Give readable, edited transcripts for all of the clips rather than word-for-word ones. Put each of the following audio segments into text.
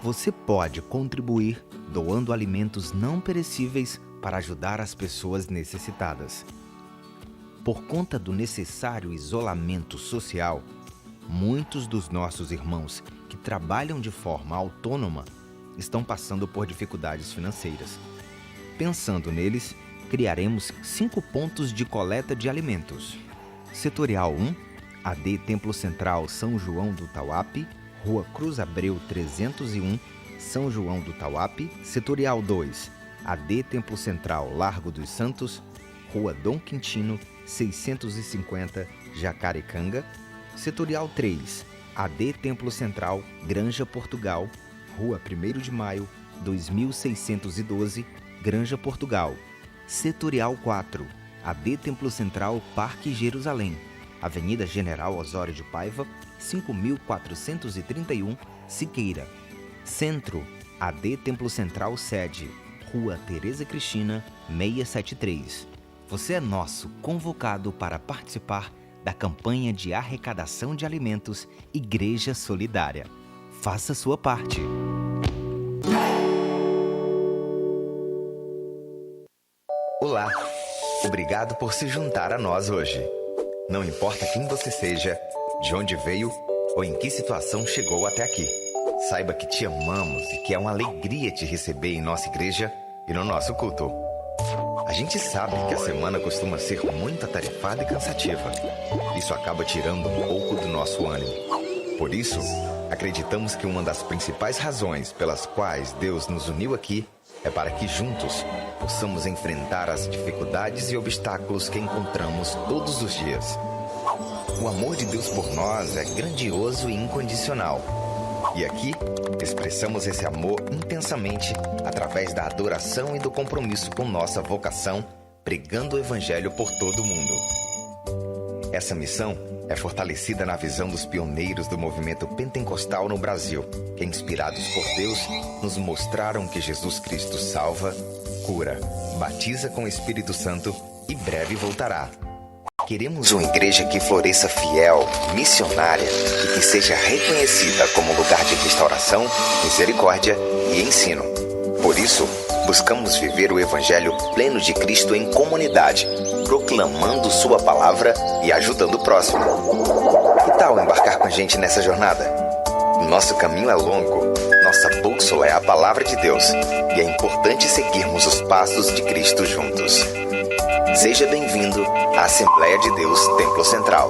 Você pode contribuir doando alimentos não perecíveis para ajudar as pessoas necessitadas. Por conta do necessário isolamento social, muitos dos nossos irmãos que trabalham de forma autônoma estão passando por dificuldades financeiras. Pensando neles, criaremos 5 pontos de coleta de alimentos. Setorial 1, AD Templo Central São João do Tauape, Rua Cruz Abreu 301, São João do Tauape. Setorial 2, AD Templo Central Largo dos Santos, Rua Dom Quintino 650, Jacarecanga. Setorial 3, AD Templo Central Granja Portugal, Rua 1º de Maio 2612, Granja Portugal. Setorial 4, AD Templo Central Parque Jerusalém, Avenida General Osório de Paiva, 5431, Siqueira. Centro, AD Templo Central Sede, Rua Tereza Cristina, 673. Você é nosso convocado para participar da campanha de arrecadação de alimentos Igreja Solidária. Faça sua parte. Olá, obrigado por se juntar a nós hoje. Não importa quem você seja, de onde veio ou em que situação chegou até aqui. Saiba que te amamos e que é uma alegria te receber em nossa igreja e no nosso culto. A gente sabe que a semana costuma ser muito atarefada e cansativa. Isso acaba tirando um pouco do nosso ânimo. Por isso, acreditamos que uma das principais razões pelas quais Deus nos uniu aqui é para que juntos possamos enfrentar as dificuldades e obstáculos que encontramos todos os dias. O amor de Deus por nós é grandioso e incondicional. E aqui expressamos esse amor intensamente através da adoração e do compromisso com nossa vocação, pregando o Evangelho por todo o mundo. Essa missão é fortalecida na visão dos pioneiros do movimento pentecostal no Brasil, que, inspirados por Deus, nos mostraram que Jesus Cristo salva, cura, batiza com o Espírito Santo e breve voltará. Queremos uma igreja que floresça fiel, missionária e que seja reconhecida como lugar de restauração, misericórdia e ensino. Por isso, buscamos viver o Evangelho pleno de Cristo em comunidade, proclamando Sua palavra e ajudando o próximo. Que tal embarcar com a gente nessa jornada? Nosso caminho é longo, nossa bússola é a palavra de Deus e é importante seguirmos os passos de Cristo juntos. Seja bem-vindo à Assembleia de Deus Templo Central.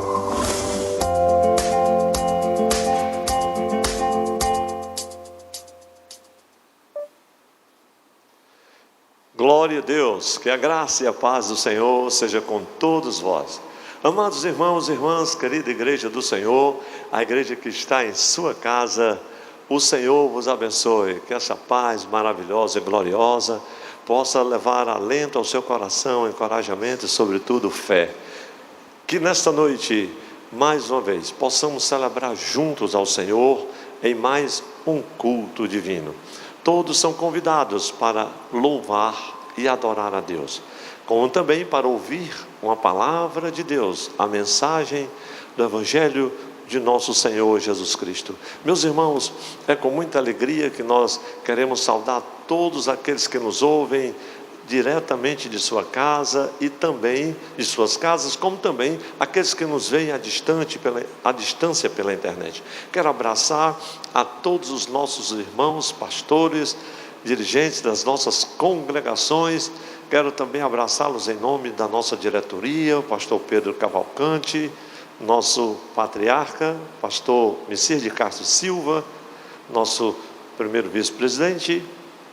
Glória a Deus, que a graça e a paz do Senhor seja com todos vós. Amados irmãos e irmãs, querida igreja do Senhor, a igreja que está em sua casa, o Senhor vos abençoe, que essa paz maravilhosa e gloriosa possa levar alento ao seu coração, encorajamento e, sobretudo, fé. Que nesta noite, mais uma vez, possamos celebrar juntos ao Senhor em mais um culto divino. Todos são convidados para louvar e adorar a Deus, como também para ouvir uma palavra de Deus, a mensagem do Evangelho de nosso Senhor Jesus Cristo. Meus irmãos, é com muita alegria que nós queremos saudar todos aqueles que nos ouvem diretamente de sua casa e também de suas casas, como também aqueles que nos veem à distância pela internet. Quero abraçar a todos os nossos irmãos, pastores, dirigentes das nossas congregações. Quero também abraçá-los em nome da nossa diretoria, o pastor Pedro Cavalcante, nosso patriarca, pastor Messias de Castro Silva, nosso primeiro vice-presidente,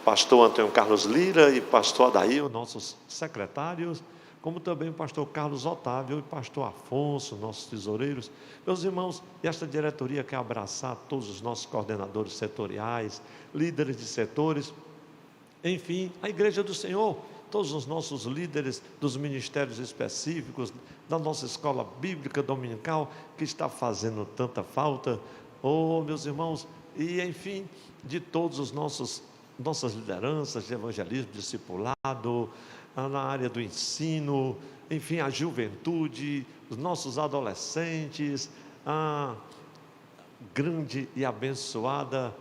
pastor Antônio Carlos Lira e pastor Adair, nossos secretários, como também o pastor Carlos Otávio e pastor Afonso, nossos tesoureiros. Meus irmãos, e esta diretoria quer abraçar todos os nossos coordenadores setoriais, líderes de setores, enfim, a igreja do Senhor, todos os nossos líderes dos ministérios específicos, da nossa escola bíblica dominical, que está fazendo tanta falta, meus irmãos, e enfim, de todos os nossas lideranças de evangelismo, discipulado, na área do ensino, enfim, a juventude, os nossos adolescentes, a grande e abençoada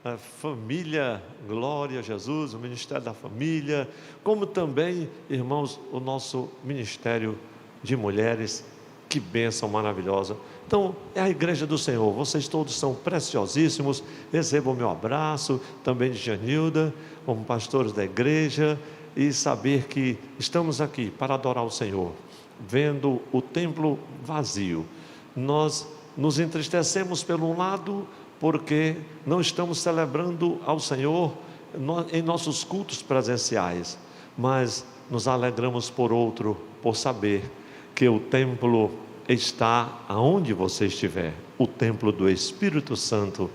a família, glória a Jesus, o Ministério da Família, como também, irmãos, o nosso Ministério de Mulheres. Que bênção maravilhosa. Então, é a igreja do Senhor, vocês todos são preciosíssimos. Recebam o meu abraço, também de Janilda, como pastores da igreja, e saber que estamos aqui para adorar o Senhor, vendo o templo vazio. Nós nos entristecemos por um lado, porque não estamos celebrando ao Senhor em nossos cultos presenciais, mas nos alegramos por outro, por saber que o templo está aonde você estiver. O templo do Espírito Santo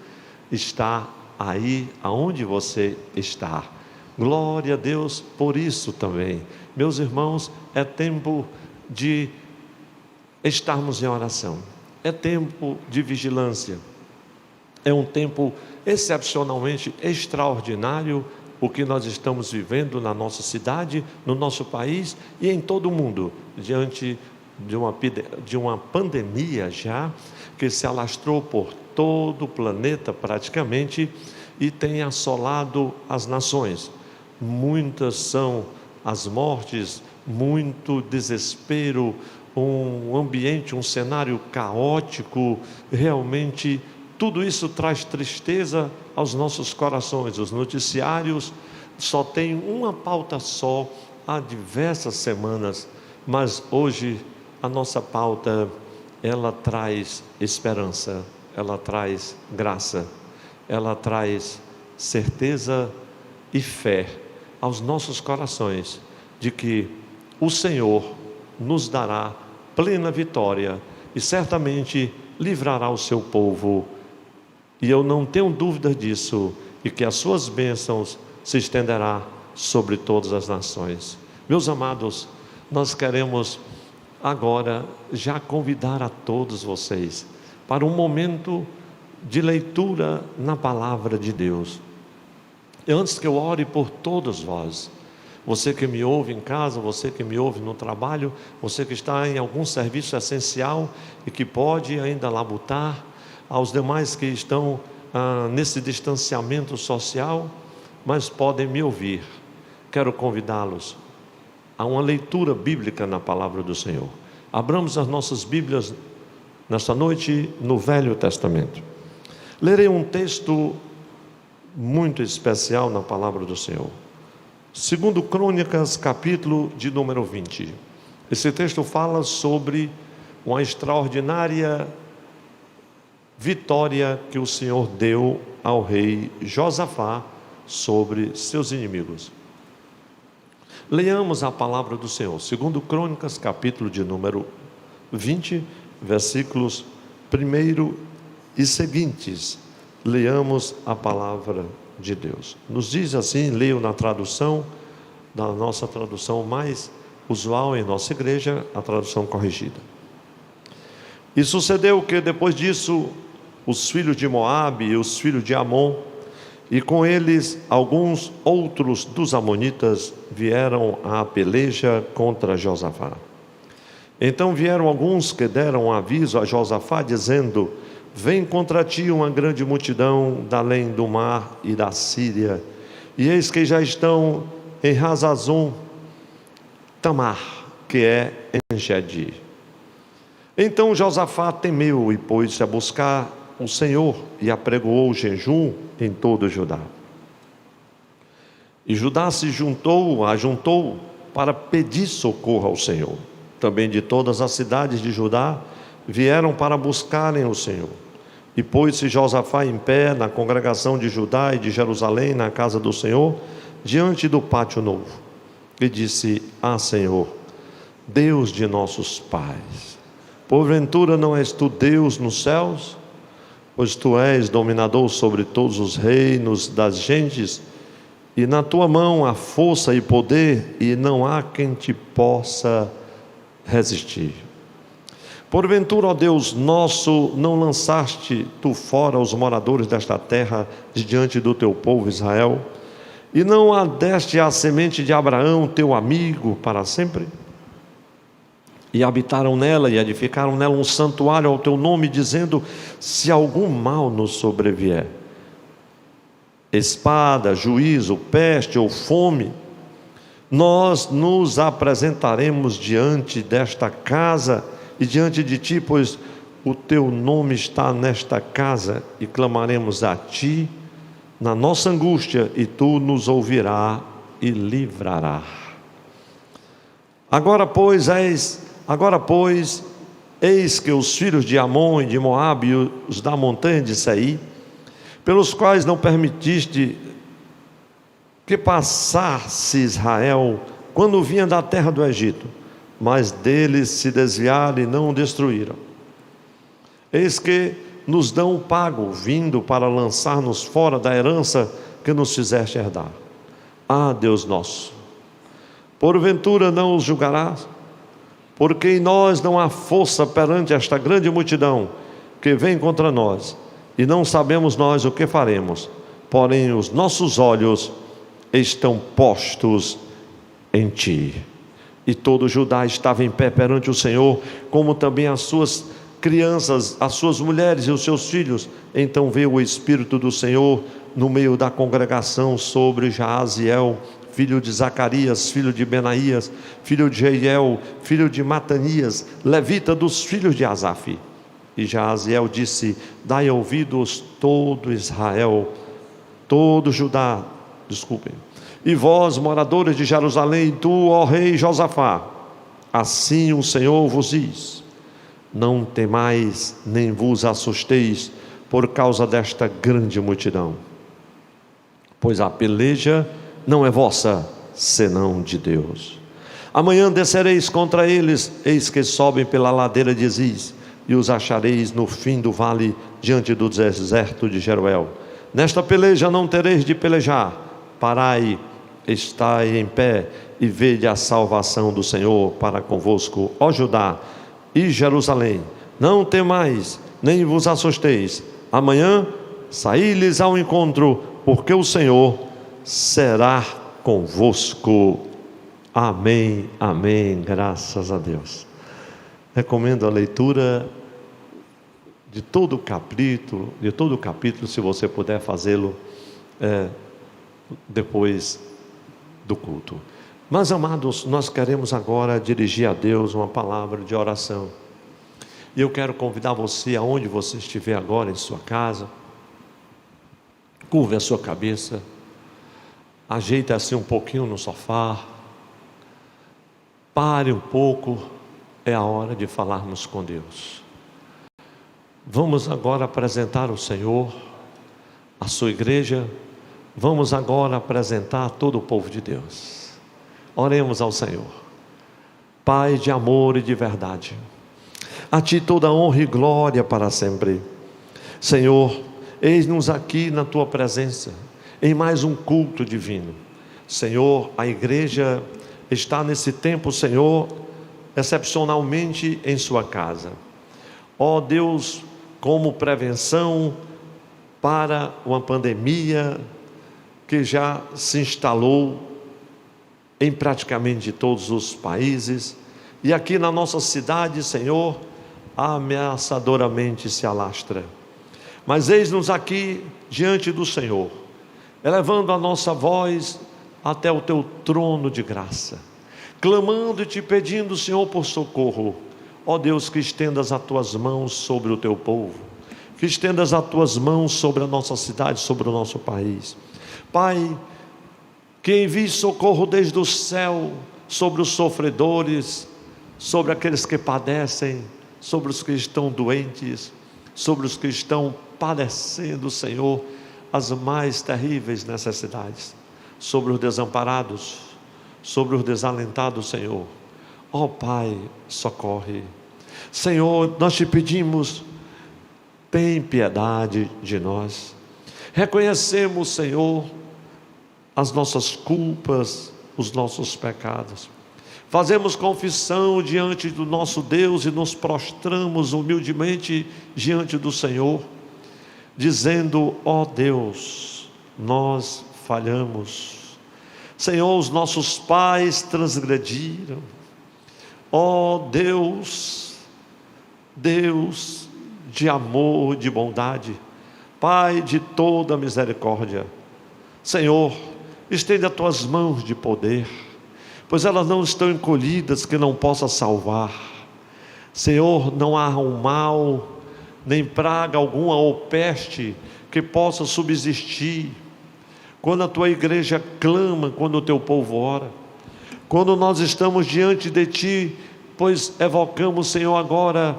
está aí aonde você está. Glória a Deus por isso também. Meus irmãos, é tempo de estarmos em oração, é tempo de vigilância, é um tempo excepcionalmente extraordinário o que nós estamos vivendo na nossa cidade, no nosso país e em todo o mundo, diante de uma pandemia já, que se alastrou por todo o planeta praticamente, e tem assolado as nações. Muitas são as mortes, muito desespero, um ambiente, um cenário caótico, realmente tudo isso traz tristeza aos nossos corações. Os noticiários só têm uma pauta só há diversas semanas, mas hoje a nossa pauta, ela traz esperança, ela traz graça, ela traz certeza e fé aos nossos corações, de que o Senhor nos dará plena vitória e certamente livrará o seu povo, e eu não tenho dúvida disso, e que as suas bênçãos se estenderá sobre todas as nações. Meus amados, nós queremos agora já convidar a todos vocês para um momento de leitura na palavra de Deus. E antes que eu ore por todos vós, você que me ouve em casa, você que me ouve no trabalho, você que está em algum serviço essencial e que pode ainda labutar, aos demais que estão nesse distanciamento social, mas podem me ouvir, quero convidá-los a uma leitura bíblica na palavra do Senhor. Abramos as nossas Bíblias nesta noite no Velho Testamento. Lerei um texto muito especial na palavra do Senhor. 2 Crônicas, capítulo de número 20. Esse texto fala sobre uma extraordinária vitória que o Senhor deu ao rei Josafá sobre seus inimigos. Leamos a palavra do Senhor, 2 Crônicas, capítulo de número 20, versículos 1 e seguintes. Leamos a palavra de Deus. Nos diz assim, leio na tradução, da nossa tradução mais usual em nossa igreja, a tradução corrigida. E sucedeu que depois disso, os filhos de Moabe e os filhos de Amon, e com eles alguns outros dos amonitas, vieram à peleja contra Josafá. Então vieram alguns que deram aviso a Josafá, dizendo: vem contra ti uma grande multidão da além do mar e da Síria, e eis que já estão em Hazazon Tamar, que é em Gedi. Então Josafá temeu e pôs-se a buscar o Senhor, e apregoou o jejum em todo Judá. E Judá se ajuntou para pedir socorro ao Senhor. Também de todas as cidades de Judá vieram para buscarem o Senhor. E pôs-se Josafá em pé na congregação de Judá e de Jerusalém, na casa do Senhor, diante do pátio novo, e disse: Senhor, Deus de nossos pais, porventura não és tu Deus nos céus? Pois tu és dominador sobre todos os reinos das gentes, e na tua mão há força e poder, e não há quem te possa resistir. Porventura, ó Deus nosso, não lançaste tu fora os moradores desta terra de diante do teu povo Israel, e não adeste à semente de Abraão, teu amigo, para sempre? E habitaram nela e edificaram nela um santuário ao teu nome, dizendo: se algum mal nos sobrevier, espada, juízo, peste ou fome, nós nos apresentaremos diante desta casa e diante de ti, pois o teu nome está nesta casa, e clamaremos a ti na nossa angústia, e tu nos ouvirás e livrará. Agora, pois, eis que os filhos de Amon e de Moabe e os da montanha de Seir, pelos quais não permitiste que passasse Israel quando vinha da terra do Egito, mas deles se desviaram e não o destruíram. Eis que nos dão o pago, vindo para lançar-nos fora da herança que nos fizeste herdar. Ah, Deus nosso, porventura não os julgarás? Porque em nós não há força perante esta grande multidão que vem contra nós, e não sabemos nós o que faremos, porém os nossos olhos estão postos em ti. E todo Judá estava em pé perante o Senhor, como também as suas crianças, as suas mulheres e os seus filhos. Então veio o Espírito do Senhor no meio da congregação sobre Jaaziel, filho de Zacarias, filho de Benaías, filho de Jeiel, filho de Matanias, levita dos filhos de Asaf. E Jaaziel disse: dai ouvidos todo Israel, todo Judá, e vós, moradores de Jerusalém, e tu, ó rei Josafá, assim o Senhor vos diz: não temais, nem vos assusteis por causa desta grande multidão, pois a peleja não é vossa, senão de Deus. Amanhã descereis contra eles, eis que sobem pela ladeira de Ziz, e os achareis no fim do vale, diante do deserto de Jeruel. Nesta peleja não tereis de pelejar. Parai, estai em pé, e vede a salvação do Senhor para convosco, ó Judá e Jerusalém. Não temais, nem vos assusteis. Amanhã saí-lhes ao encontro, porque o Senhor será convosco. Amém, amém, graças a Deus. Recomendo a leitura de todo o capítulo, se você puder fazê-lo depois do culto. Mas, amados, nós queremos agora dirigir a Deus uma palavra de oração. E eu quero convidar você, aonde você estiver agora, em sua casa, curve a sua cabeça, ajeite assim um pouquinho no sofá, pare um pouco, é a hora de falarmos com Deus. Vamos agora apresentar o Senhor, a sua igreja, vamos agora apresentar todo o povo de Deus. Oremos ao Senhor. Pai de amor e de verdade, a Ti toda honra e glória para sempre. Senhor, eis-nos aqui na Tua presença, em mais um culto divino. Senhor, a igreja está nesse tempo, Senhor, excepcionalmente em sua casa. Ó Deus, como prevenção para uma pandemia que já se instalou em praticamente todos os países, e aqui na nossa cidade, Senhor, ameaçadoramente se alastra. Mas eis-nos aqui diante do Senhor, elevando a nossa voz até o Teu trono de graça, clamando e Te pedindo, Senhor, por socorro. Ó Deus, que estendas as Tuas mãos sobre o Teu povo, que estendas as Tuas mãos sobre a nossa cidade, sobre o nosso país. Pai, que envie socorro desde o céu sobre os sofredores, sobre aqueles que padecem, sobre os que estão doentes, sobre os que estão padecendo, Senhor, as mais terríveis necessidades, sobre os desamparados, sobre os desalentados, Senhor. Ó Pai, socorre. Senhor, nós Te pedimos, tem piedade de nós. Reconhecemos, Senhor, as nossas culpas, os nossos pecados. Fazemos confissão diante do nosso Deus e nos prostramos humildemente diante do Senhor, dizendo: ó Deus, nós falhamos. Senhor, os nossos pais transgrediram. Ó Deus, Deus de amor, de bondade, Pai de toda misericórdia, Senhor, estende as tuas mãos de poder, pois elas não estão encolhidas que não possa salvar. Senhor, não há um mal, nem praga alguma ou peste que possa subsistir quando a tua igreja clama, quando o teu povo ora, quando nós estamos diante de ti, pois evocamos, Senhor, agora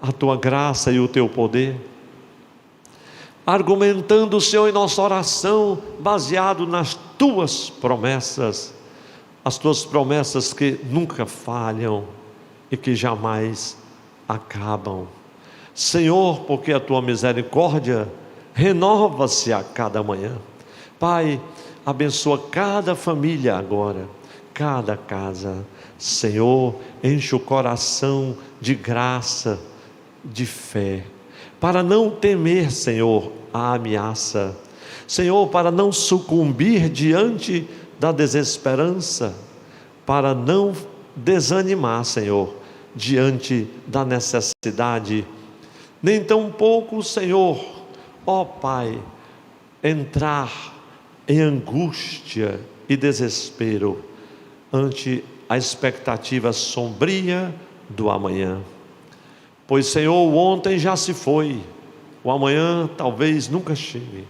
a tua graça e o teu poder, argumentando, Senhor, em nossa oração, baseado nas tuas promessas, as tuas promessas que nunca falham e que jamais acabam. Senhor, porque a tua misericórdia renova-se a cada manhã. Pai, abençoa cada família agora, cada casa. Senhor, enche o coração de graça, de fé, para não temer, Senhor, a ameaça. Senhor, para não sucumbir diante da desesperança, para não desanimar, Senhor, diante da necessidade, nem tampouco, Senhor, ó Pai, entrar em angústia e desespero ante a expectativa sombria do amanhã. Pois, Senhor, o ontem já se foi, o amanhã talvez nunca chegue.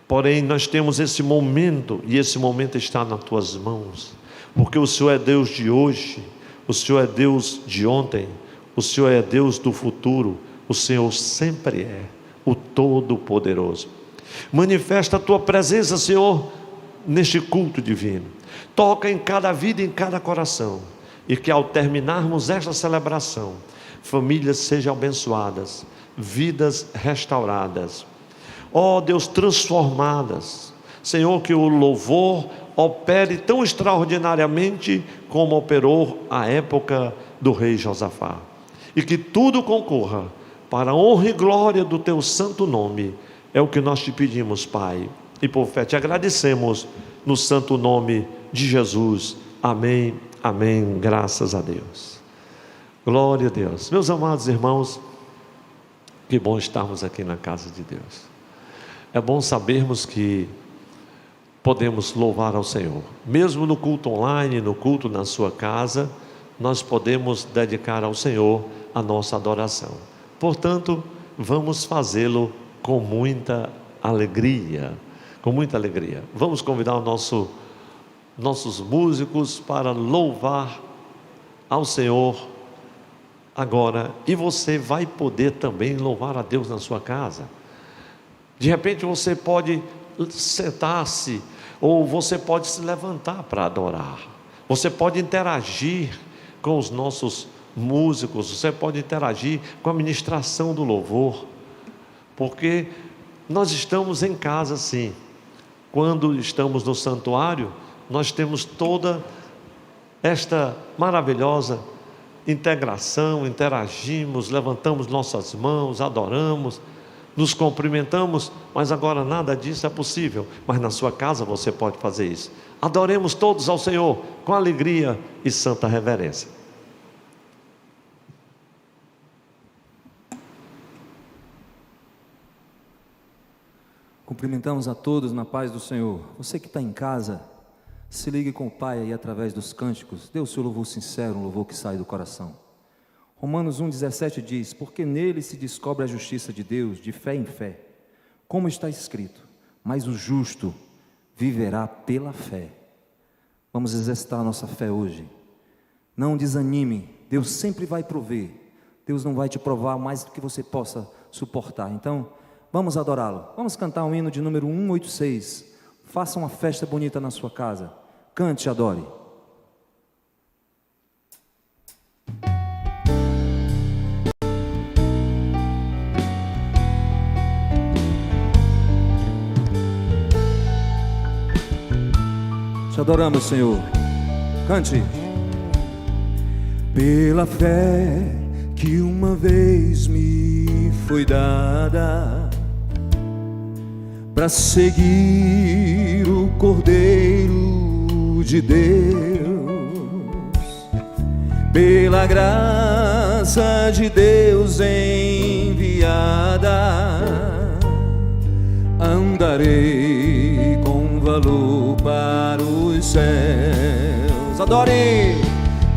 Porém, nós temos esse momento, e esse momento está nas tuas mãos, porque o Senhor é Deus de hoje, o Senhor é Deus de ontem, o Senhor é Deus do futuro, o Senhor sempre é o Todo-Poderoso. Manifesta a tua presença, Senhor, neste culto divino. Toca em cada vida e em cada coração, e que ao terminarmos esta celebração, famílias sejam abençoadas, vidas restauradas, ó Deus, transformadas. Senhor, que o louvor opere tão extraordinariamente como operou a época do rei Josafá, e que tudo concorra para a honra e glória do teu santo nome. É o que nós te pedimos, Pai, e por fé te agradecemos no santo nome de Jesus. Amém, amém, graças a Deus. Glória a Deus. Meus amados irmãos, que bom estarmos aqui na casa de Deus. É bom sabermos que podemos louvar ao Senhor, mesmo no culto online, no culto na sua casa, nós podemos dedicar ao Senhor a nossa adoração. Portanto, vamos fazê-lo com muita alegria, com muita alegria. Vamos convidar nossos músicos para louvar ao Senhor agora, e você vai poder também louvar a Deus na sua casa. De repente você pode sentar-se, ou você pode se levantar para adorar, você pode interagir com os nossos músicos, você pode interagir com a ministração do louvor, porque nós estamos em casa sim. Quando estamos no santuário, nós temos toda esta maravilhosa integração, interagimos, levantamos nossas mãos, adoramos, nos cumprimentamos, mas agora nada disso é possível. Mas na sua casa você pode fazer isso. Adoremos todos ao Senhor com alegria e santa reverência. Cumprimentamos a todos na paz do Senhor. Você que está em casa, se ligue com o Pai aí através dos cânticos. Dê o seu louvor sincero, um louvor que sai do coração. Romanos 1,17 diz: porque nele se descobre a justiça de Deus, de fé em fé, como está escrito, mas o justo viverá pela fé. Vamos exercitar a nossa fé hoje. Não desanime, Deus sempre vai prover. Deus não vai te provar mais do que você possa suportar. Então, vamos adorá-lo. Vamos cantar um hino de número 186. Faça uma festa bonita na sua casa. Cante e adore. Te adoramos, Senhor. Cante. Pela fé que uma vez me foi dada, para seguir o Cordeiro de Deus, pela graça de Deus enviada, Andarei com valor para os céus. Adore!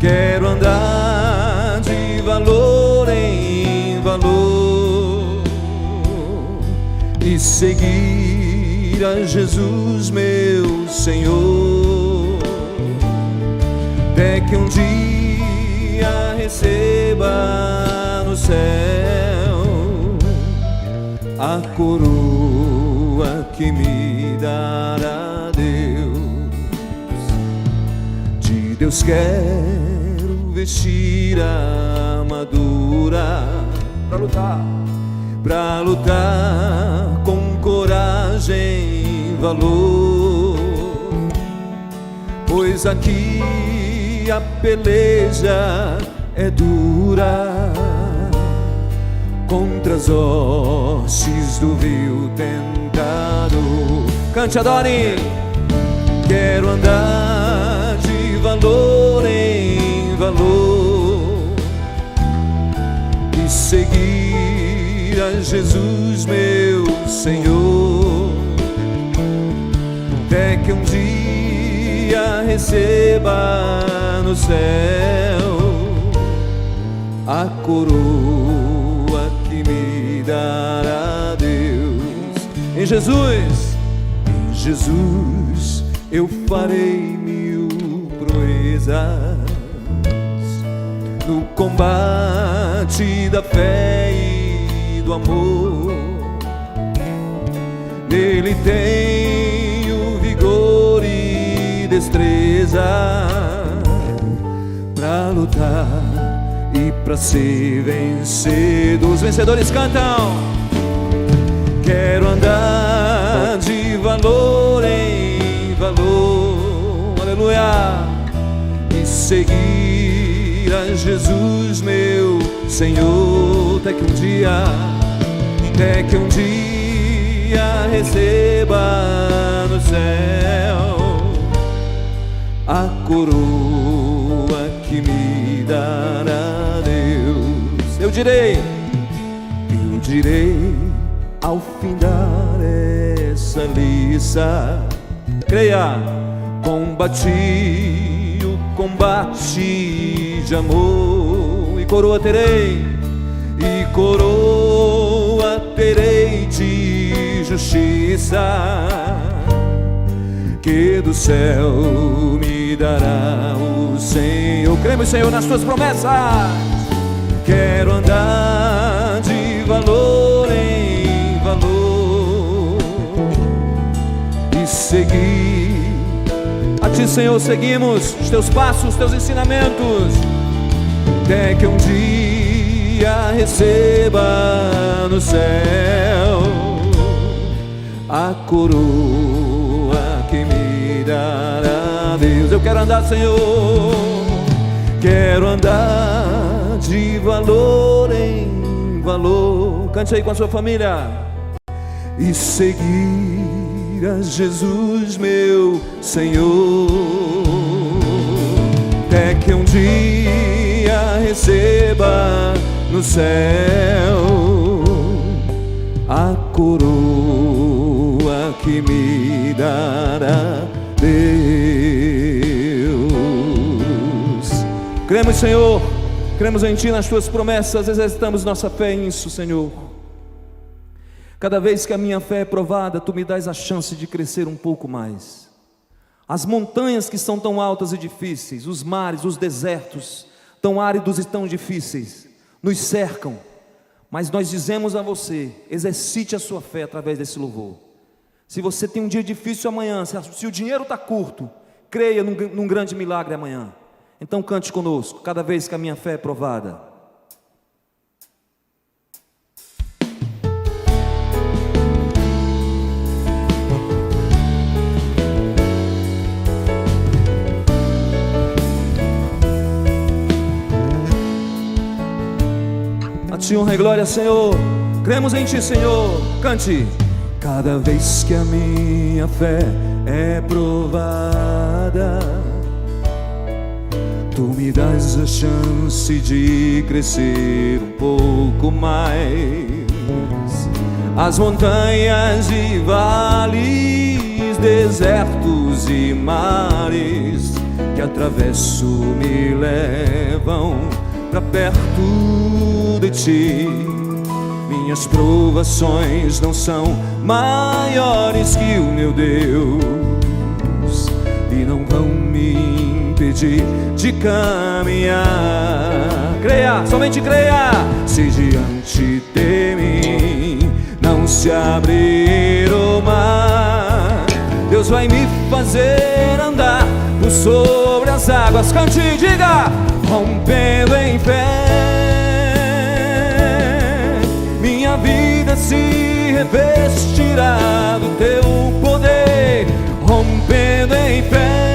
Quero andar de valor em valor e seguir a Jesus, meu Senhor, até que um dia receba no céu a coroa que me dará Deus. De Deus quero vestir a armadura pra lutar com coragem e valor, pois aqui a peleja é dura contra as hostes do vil tentado. Cante, adore! Quero andar de valor em valor e seguir a Jesus, meu Senhor, até que um dia receba no céu a coroa que me dará Deus. Em Jesus eu farei mil proezas no combate da fé e do amor. Nele tenho vigor e destreza pra lutar e pra ser vencedor. Os vencedores cantam. Quero andar de valor em valor, aleluia, e seguir a Jesus, meu Senhor, até que um dia receba no céu a coroa que me dará Deus. Eu direi ao findar essa liça, creia, combati o combate de amor, e coroa terei de justiça, que do céu me dará o Senhor. Cremos, Senhor, nas tuas promessas. Quero andar de valor em valor e seguir a ti, Senhor. Seguimos os teus passos, os teus ensinamentos, até que um dia receba no céu a coroa que me dará Deus. Eu quero andar, Senhor, quero andar de valor em valor. Cante aí com a sua família. E seguir a Jesus, meu Senhor, até que um dia receba no céu a coroa que me dará Deus. Cremos, Senhor, cremos em Ti, nas Tuas promessas, exercitamos nossa fé nisso, Senhor. Cada vez que a minha fé é provada, Tu me dás a chance de crescer um pouco mais. As montanhas que são tão altas e difíceis, os mares, os desertos, tão áridos e tão difíceis, nos cercam, mas nós dizemos a você: exercite a sua fé através desse louvor. Se você tem um dia difícil amanhã, se o dinheiro está curto, creia num grande milagre amanhã. Então cante conosco, cada vez que a minha fé é provada. A Ti honra e glória, Senhor. Cremos em Ti, Senhor. Cante. Cada vez que a minha fé é provada, Tu me dás a chance de crescer um pouco mais. as montanhas e vales, desertos e mares que atravesso me levam pra perto de ti. Minhas provações não são maiores que o meu Deus e não vão me impedir de caminhar. Creia, somente creia. Se diante de mim não se abrir o mar, Deus vai me fazer andar por sobre as águas. Cante e diga: rompendo em fé, minha vida se revestirá do teu poder. Rompendo em fé,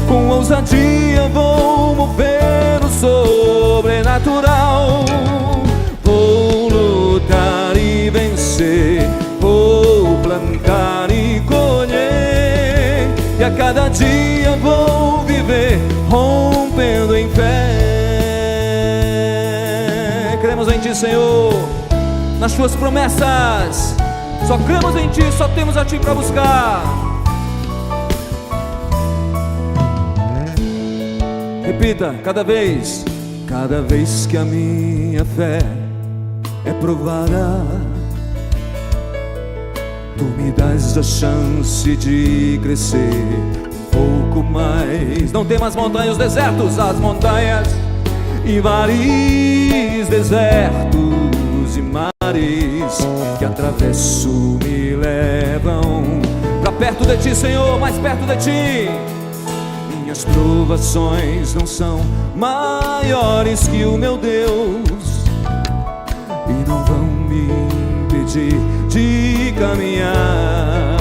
com ousadia vou mover o sobrenatural. Vou lutar e vencer, vou plantar e colher, e a cada dia vou viver rompendo em fé. Cremos em Ti, Senhor, nas Tuas promessas. Só cremos em Ti, só temos a Ti para buscar. Repita, cada vez que a minha fé é provada, Tu me dás a chance de crescer um pouco mais. Não tem mais montanhas, desertos, as montanhas e mares, desertos e mares que atravesso me levam pra perto de Ti, Senhor, mais perto de Ti. Minhas provações não são maiores que o meu Deus e não vão me impedir de caminhar.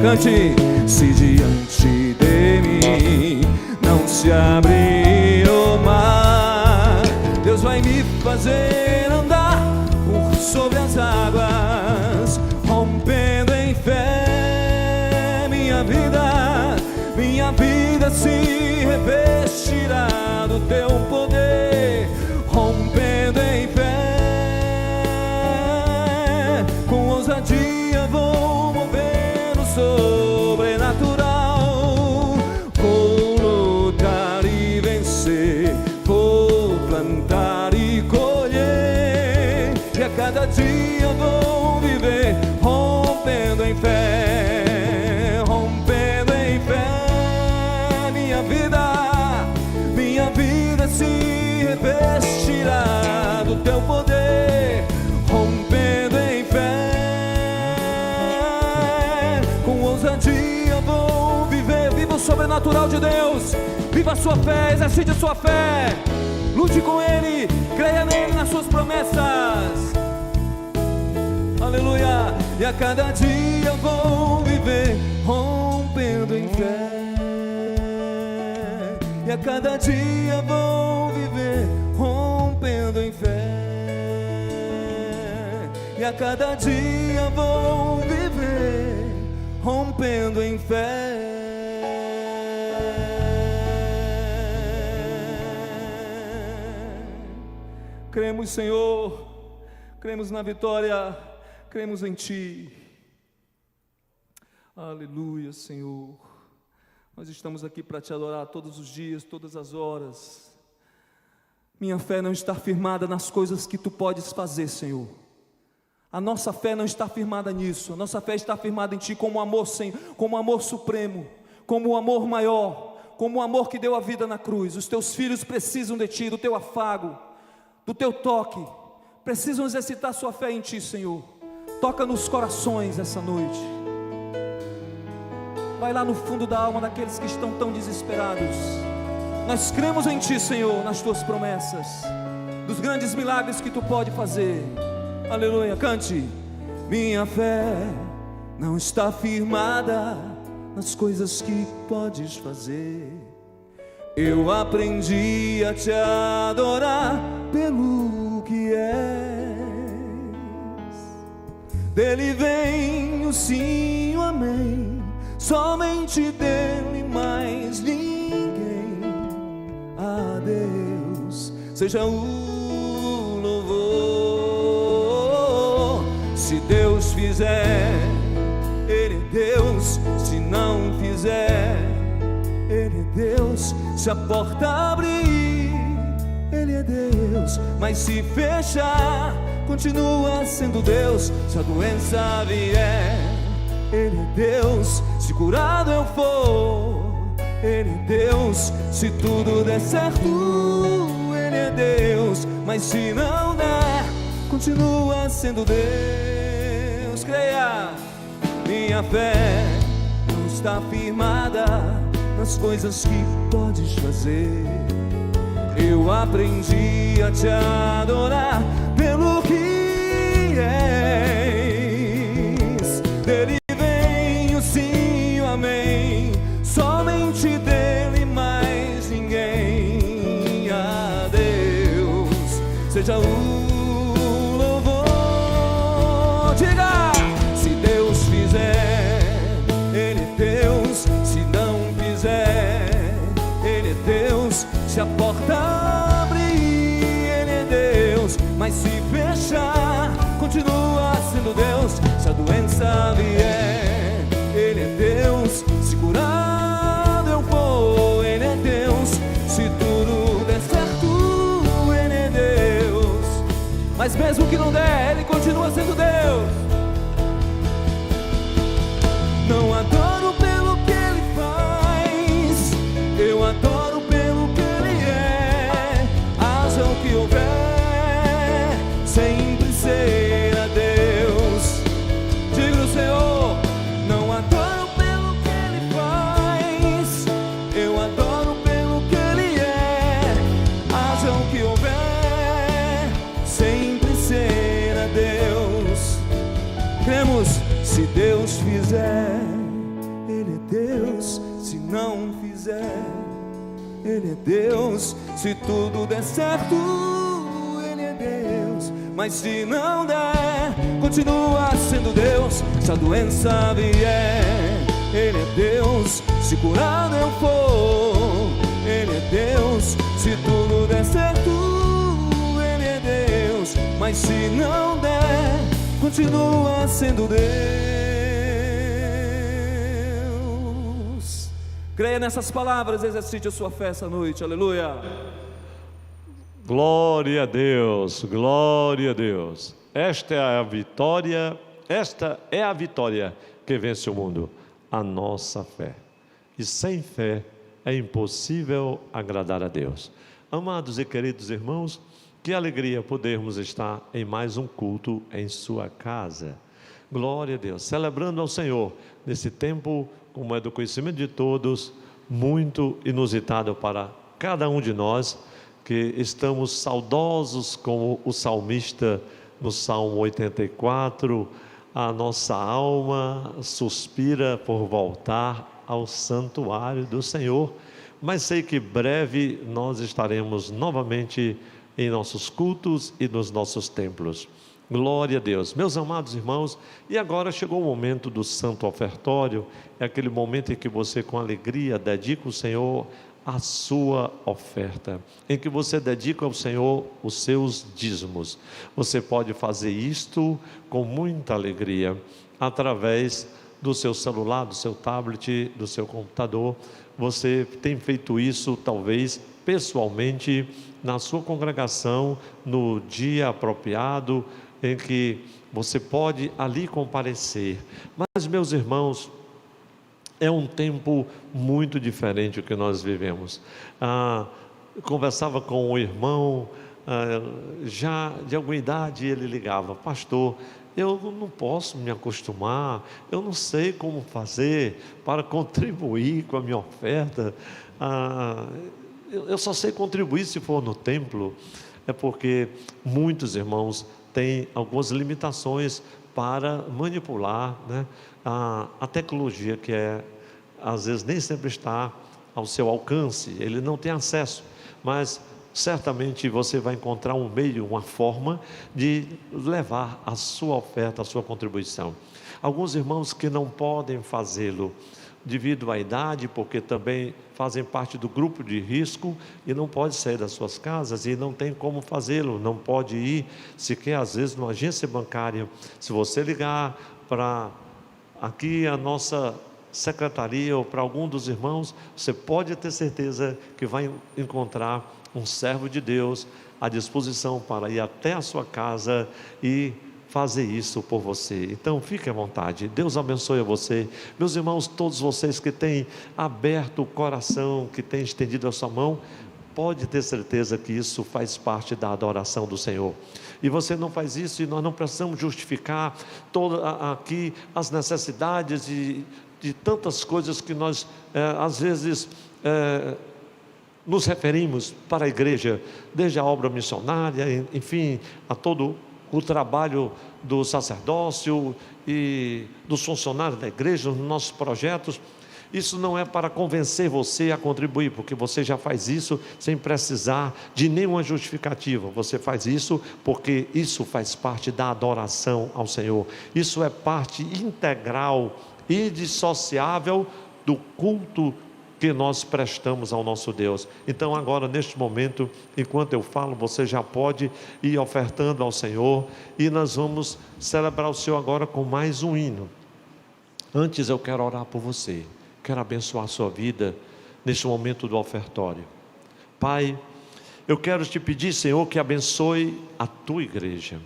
Cante. Se diante de mim não se abrir o mar, Deus vai me fazer andar por sobre as águas, rompendo em fé. Minha vida se revestirá do teu poder. Rompendo em fé, com ousadia vou mover o sobrenatural. Vou lutar e vencer, vou plantar e colher, e a cada dia vou viver rompendo em fé, rompendo em fé. Minha vida se revestirá do teu poder, rompendo em fé. Com ousadia vou viver, viva o sobrenatural de Deus, viva a sua fé, exercite a sua fé, lute com Ele, creia nele, nas suas promessas. Aleluia. E a cada dia vou viver rompendo em fé, e a cada dia vou viver rompendo em fé, e a cada dia vou viver rompendo em fé. Cremos, Senhor, cremos na vitória, cremos em Ti. Aleluia, Senhor. Nós estamos aqui para Te adorar todos os dias, todas as horas. Minha fé não está firmada nas coisas que Tu podes fazer, Senhor. A nossa fé não está firmada nisso. A nossa fé está firmada em Ti como amor, Senhor, como amor supremo, como o amor maior, como o amor que deu a vida na cruz. Os Teus filhos precisam de Ti, do Teu afago, do Teu toque. Precisam exercitar sua fé em Ti, Senhor. Toca nos corações essa noite. Vai lá no fundo da alma daqueles que estão tão desesperados. Nós cremos em Ti, Senhor, nas Tuas promessas, dos grandes milagres que Tu pode fazer. Aleluia, cante. Minha fé não está firmada nas coisas que podes fazer. Eu aprendi a Te adorar pelo que és. Dele vem o sim, o amém, somente dele, mais ninguém. A Deus seja o louvor. Se Deus fizer, Ele é Deus. Se não fizer, Ele é Deus. Se a porta abrir, Ele é Deus. Mas se fechar, continua sendo Deus. Se a doença vier, Ele é Deus. Se curado eu for, Ele é Deus. Se tudo der certo, Ele é Deus. Mas se não der, continua sendo Deus. Creia, minha fé não está firmada nas coisas que podes fazer. Eu aprendi a te adorar pelo que és. Dele vem o sim, o amém. Somente dele, mais ninguém. A Deus seja o louvor. Diga! Se Deus fizer, Ele é Deus. Se não fizer, Ele é Deus. Se a porta abrir, Ele é Deus. Mas se fechar, continua sendo Deus. Se a doença vier, Ele é Deus. Se curado eu for, Ele é Deus. Se tudo der certo, Ele é Deus. Mas mesmo que não der, Ele continua sendo Deus. Não adoro pelo que Ele faz, eu adoro pelo que Ele é. Haja o que houver, sempre será Deus. Diga no Senhor, não adoro pelo que Ele faz, eu adoro pelo que Ele é. Haja o que houver, sempre será Deus. Cremos, se Deus fizer, Ele é Deus. Se não fizer, Ele é Deus. Se tudo der certo, Ele é Deus. Mas se não der, continua sendo Deus. Se a doença vier, Ele é Deus. Se curado eu for, Ele é Deus. Se tudo der certo, Ele é Deus. Mas se não der, continua sendo Deus. Creia nessas palavras, exercite a sua fé essa noite, aleluia. Glória a Deus, glória a Deus. Esta é a vitória que vence o mundo, a nossa fé. E sem fé é impossível agradar a Deus. Amados e queridos irmãos, que alegria podermos estar em mais um culto em sua casa. Glória a Deus, celebrando ao Senhor nesse tempo, como é do conhecimento de todos, muito inusitado para cada um de nós, que estamos saudosos como o salmista no Salmo 84, a nossa alma suspira por voltar ao santuário do Senhor, mas sei que breve nós estaremos novamente em nossos cultos e nos nossos templos. Glória a Deus, meus amados irmãos. E agora chegou o momento do santo ofertório. É aquele momento em que você com alegria dedica ao Senhor a sua oferta, em que você dedica ao Senhor os seus dízimos. Você pode fazer isto com muita alegria, através do seu celular, do seu tablet, do seu computador. Você tem feito isso talvez pessoalmente na sua congregação, no dia apropriado, em que você pode ali comparecer. Mas, meus irmãos, é um tempo muito diferente o que nós vivemos. Conversava com um irmão, já de alguma idade, ele ligava: pastor, eu não posso me acostumar, eu não sei como fazer para contribuir com a minha oferta, eu só sei contribuir se for no templo. É porque muitos irmãos têm algumas limitações para manipular, né, a tecnologia, que às vezes nem sempre está ao seu alcance, ele não tem acesso, mas certamente você vai encontrar um meio, uma forma de levar a sua oferta, a sua contribuição. Alguns irmãos que não podem fazê-lo devido à idade, porque também fazem parte do grupo de risco e não pode sair das suas casas e não tem como fazê-lo, não pode ir sequer às vezes numa agência bancária. Se você ligar para aqui a nossa secretaria ou para algum dos irmãos, você pode ter certeza que vai encontrar um servo de Deus à disposição para ir até a sua casa e fazer isso por você. Então fique à vontade, Deus abençoe a você, meus irmãos, todos vocês que têm aberto o coração, que têm estendido a sua mão, pode ter certeza que isso faz parte da adoração do Senhor. E você não faz isso, e nós não precisamos justificar aqui as necessidades de tantas coisas que nós às vezes nos referimos para a igreja, desde a obra missionária, enfim, a todo o trabalho do sacerdócio e dos funcionários da igreja, nos nossos projetos. Isso não é para convencer você a contribuir, porque você já faz isso sem precisar de nenhuma justificativa. Você faz isso porque isso faz parte da adoração ao Senhor. Isso é parte integral e indissociável do culto que nós prestamos ao nosso Deus. Então agora, neste momento, enquanto eu falo, você já pode ir ofertando ao Senhor, e nós vamos celebrar o Senhor agora com mais um hino. Antes eu quero orar por você, quero abençoar a sua vida neste momento do ofertório. Pai, eu quero te pedir, Senhor, que abençoe a tua igreja,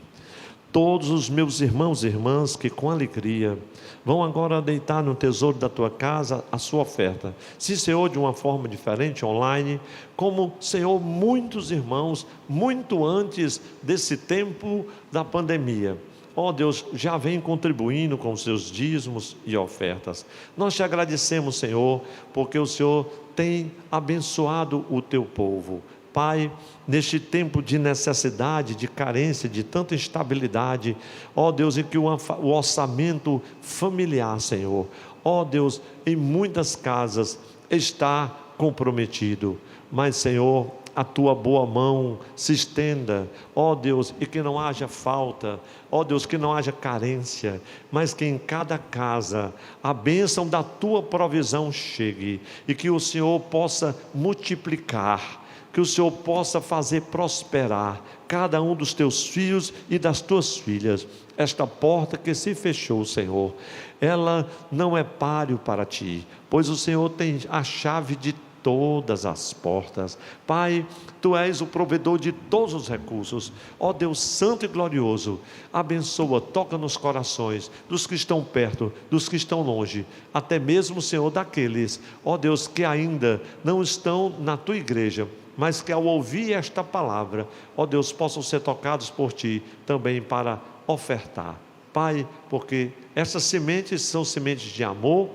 todos os meus irmãos e irmãs que com alegria vão agora deitar no tesouro da tua casa a sua oferta. Se, Senhor, de uma forma diferente, online, como, Senhor, muitos irmãos, muito antes desse tempo da pandemia, ó Deus, já vem contribuindo com os seus dízimos e ofertas. Nós te agradecemos, Senhor, porque o Senhor tem abençoado o teu povo. Pai, neste tempo de necessidade, de carência, de tanta instabilidade, ó Deus, em que o orçamento familiar, Senhor, ó Deus, em muitas casas está comprometido, mas, Senhor, a tua boa mão se estenda, ó Deus, e que não haja falta, ó Deus, que não haja carência, mas que em cada casa a bênção da tua provisão chegue, e que o Senhor possa multiplicar, que o Senhor possa fazer prosperar cada um dos teus filhos e das tuas filhas. Esta porta que se fechou, Senhor, ela não é páreo para ti, pois o Senhor tem a chave de todas as portas. Pai, tu és o provedor de todos os recursos. Ó Deus santo e glorioso, abençoa, toca nos corações dos que estão perto, dos que estão longe, até mesmo, Senhor, daqueles, ó Deus, que ainda não estão na tua igreja, mas que ao ouvir esta palavra, ó Deus, possam ser tocados por ti também para ofertar. Pai, porque essas sementes são sementes de amor,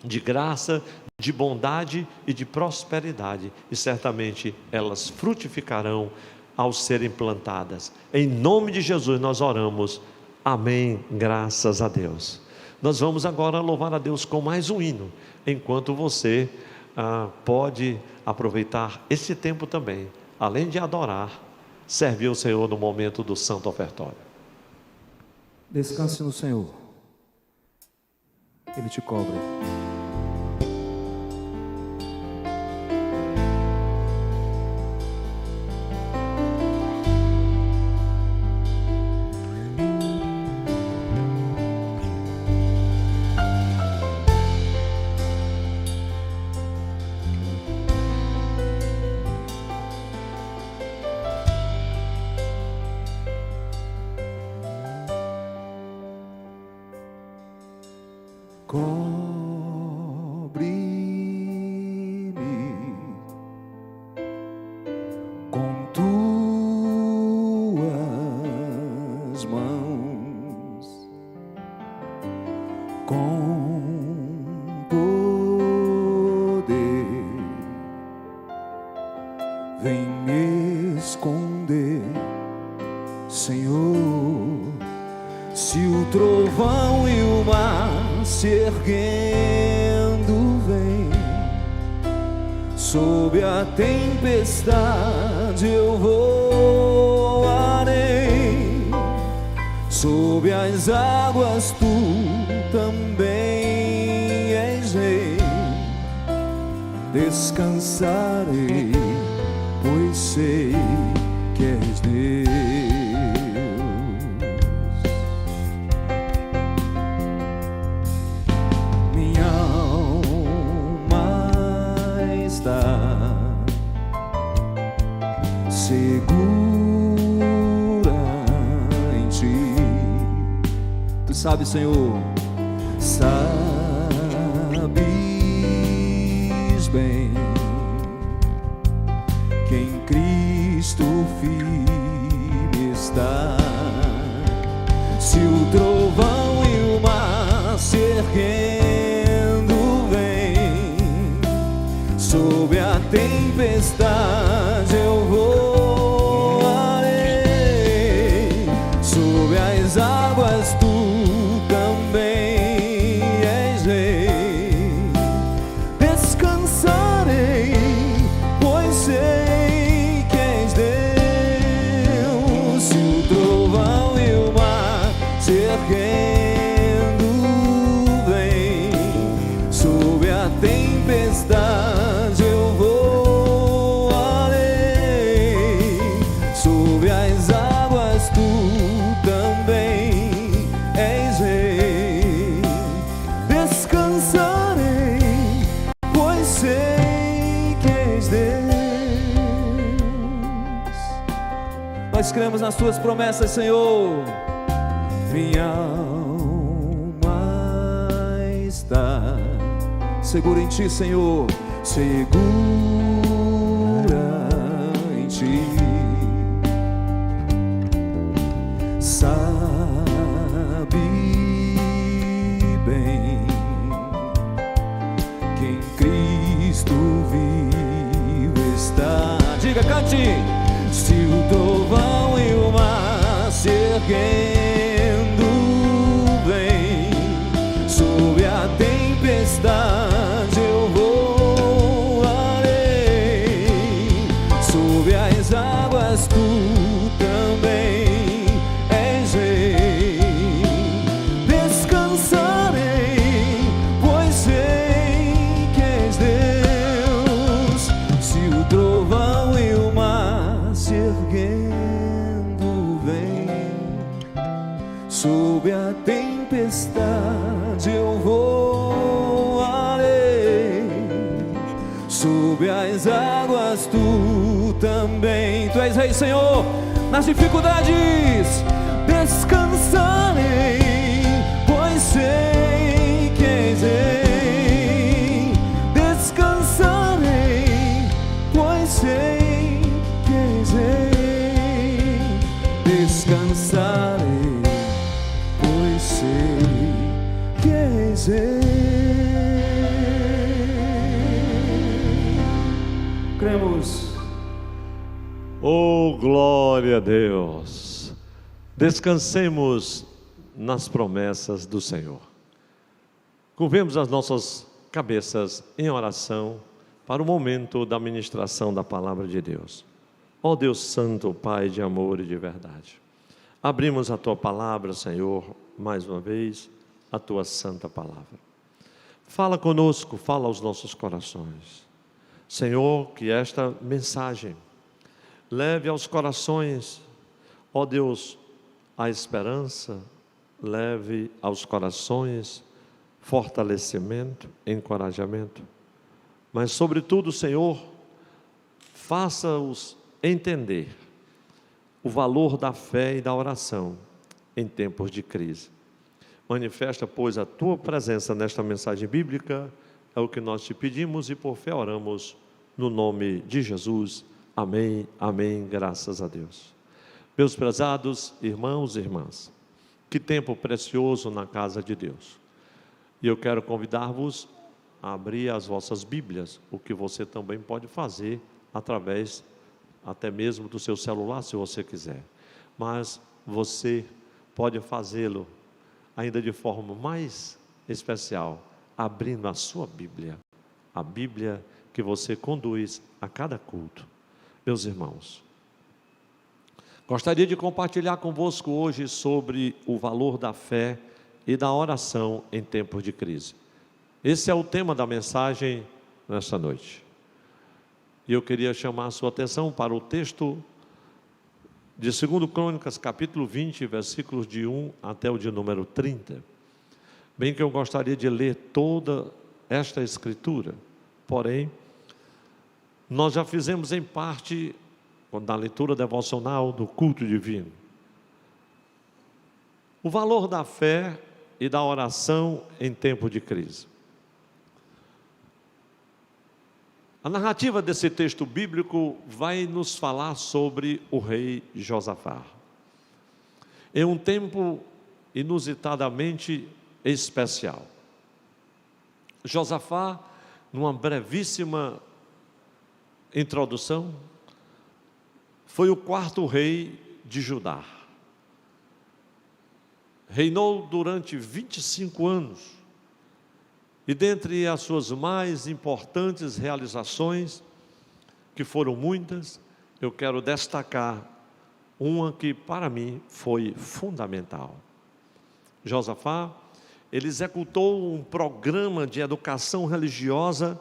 de graça, de bondade e de prosperidade, e certamente elas frutificarão ao serem plantadas. Em nome de Jesus nós oramos, amém, graças a Deus. Nós vamos agora louvar a Deus com mais um hino, enquanto você pode aproveitar esse tempo também, além de adorar, servir o Senhor no momento do santo ofertório. Descanse no Senhor, Ele te cobre. Cobre-me com tuas mãos, com poder, vem me esconder, Senhor. Se o trovão e o mar se erguendo vem, sob a tempestade eu voarei, sob as águas tu também és rei. descansarei, pois sei que és Deus. Minha alma está segura em Ti. Tu sabes, Senhor, sabes bem que em Cristo firme está. Se o trovão e o mar se erguendo vem, sob a tempestade eu voarei, sob as águas tu também és rei. Descansarei, pois sei que és Deus. Se o trovão e o mar se erguendo vem, sob a tempestade eu voarei, sob as águas tu também és rei. Descansarei, pois sei que és Deus. Nós cremos nas tuas promessas, Senhor. Minha alma está segura em Ti, Senhor, segura em Ti. Sabe bem que em Cristo vivo está. Diga, cante. Se o trovão e o mar se erguendo vem, sob a tempestade eu voarei, sob as águas tu também és rei. Descansarei, pois sei que és Deus. Se o trovão e o mar se erguendo vem, sob a tempestade eu voarei, sob as águas tu também. Tu és rei, Senhor, nas dificuldades. Descansarei, pois sei que és rei. Descansarei, pois sei que és rei. Descansarei, pois sei que és rei. Cremos. Oh, glória a Deus! Descansemos nas promessas do Senhor. Curvemos as nossas cabeças em oração para o momento da ministração da palavra de Deus. Ó Deus Santo, Pai de amor e de verdade, abrimos a Tua palavra, Senhor, mais uma vez, a Tua santa palavra. Fala conosco, fala aos nossos corações. Senhor, que esta mensagem leve aos corações, ó Deus, a esperança, leve aos corações fortalecimento, encorajamento, mas sobretudo, Senhor, faça-os entender o valor da fé e da oração em tempos de crise. Manifesta, pois, a Tua presença nesta mensagem bíblica, é o que nós te pedimos e por fé oramos no nome de Jesus. Amém, amém, graças a Deus. Meus prezados irmãos e irmãs, que tempo precioso na casa de Deus. E eu quero convidar-vos a abrir as vossas Bíblias, o que você também pode fazer através até mesmo do seu celular, se você quiser. Mas você pode fazê-lo ainda de forma mais especial, abrindo a sua Bíblia, a Bíblia que você conduz a cada culto. Meus irmãos, gostaria de compartilhar convosco hoje sobre o valor da fé e da oração em tempos de crise. Esse é o tema da mensagem nesta noite. E eu queria chamar a sua atenção para o texto de 2 Crônicas, capítulo 20, versículos de 1 até o de número 30. Bem que eu gostaria de ler toda esta escritura, porém, nós já fizemos em parte, na leitura devocional do culto divino, o valor da fé e da oração em tempo de crise. A narrativa desse texto bíblico vai nos falar sobre o rei Josafá. Em um tempo inusitadamente especial. Josafá, numa brevíssima introdução, foi o 4º rei de Judá. Reinou durante 25 anos. E dentre as suas mais importantes realizações, que foram muitas, eu quero destacar uma que para mim foi fundamental. Josafá, ele executou um programa de educação religiosa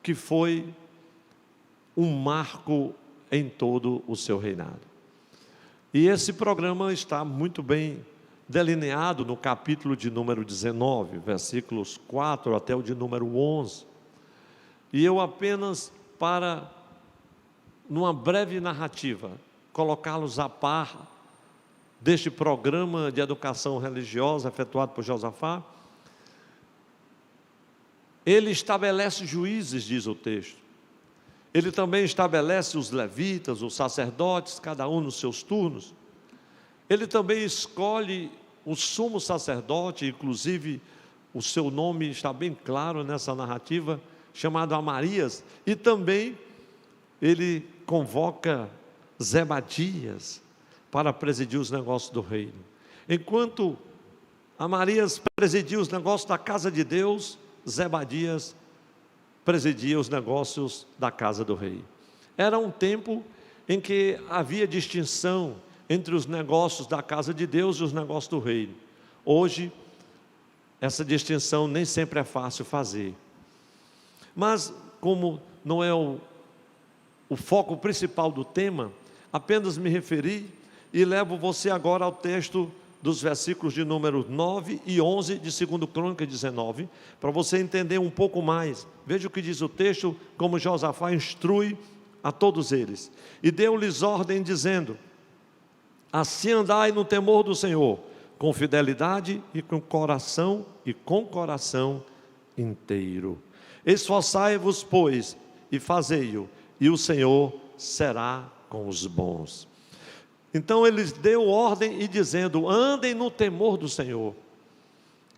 que foi um marco em todo o seu reinado. E esse programa está muito bem delineado no capítulo de número 19, versículos 4 até o de número 11. E eu apenas, numa breve narrativa, colocá-los a par deste programa de educação religiosa efetuado por Josafá. Ele estabelece juízes, diz o texto. Ele também estabelece os levitas, os sacerdotes, cada um nos seus turnos. Ele também escolhe o sumo sacerdote, inclusive o seu nome está bem claro nessa narrativa, chamado Amarias, e também ele convoca Zebadias para presidir os negócios do reino. Enquanto Amarias presidia os negócios da casa de Deus, Zebadias presidia os negócios da casa do rei. Era um tempo em que havia distinção entre os negócios da casa de Deus e os negócios do reino. Hoje, essa distinção nem sempre é fácil fazer. Mas, como não é o foco principal do tema, apenas me referi e levo você agora ao texto dos versículos de número 9 e 11 de 2 Crônicas 19, para você entender um pouco mais. Veja o que diz o texto, como Josafá instrui a todos eles. E deu-lhes ordem dizendo: assim andai no temor do Senhor, com fidelidade e com coração inteiro. Esforçai-vos, pois, e fazei-o, e o Senhor será com os bons. Então ele deu ordem e dizendo: andem no temor do Senhor.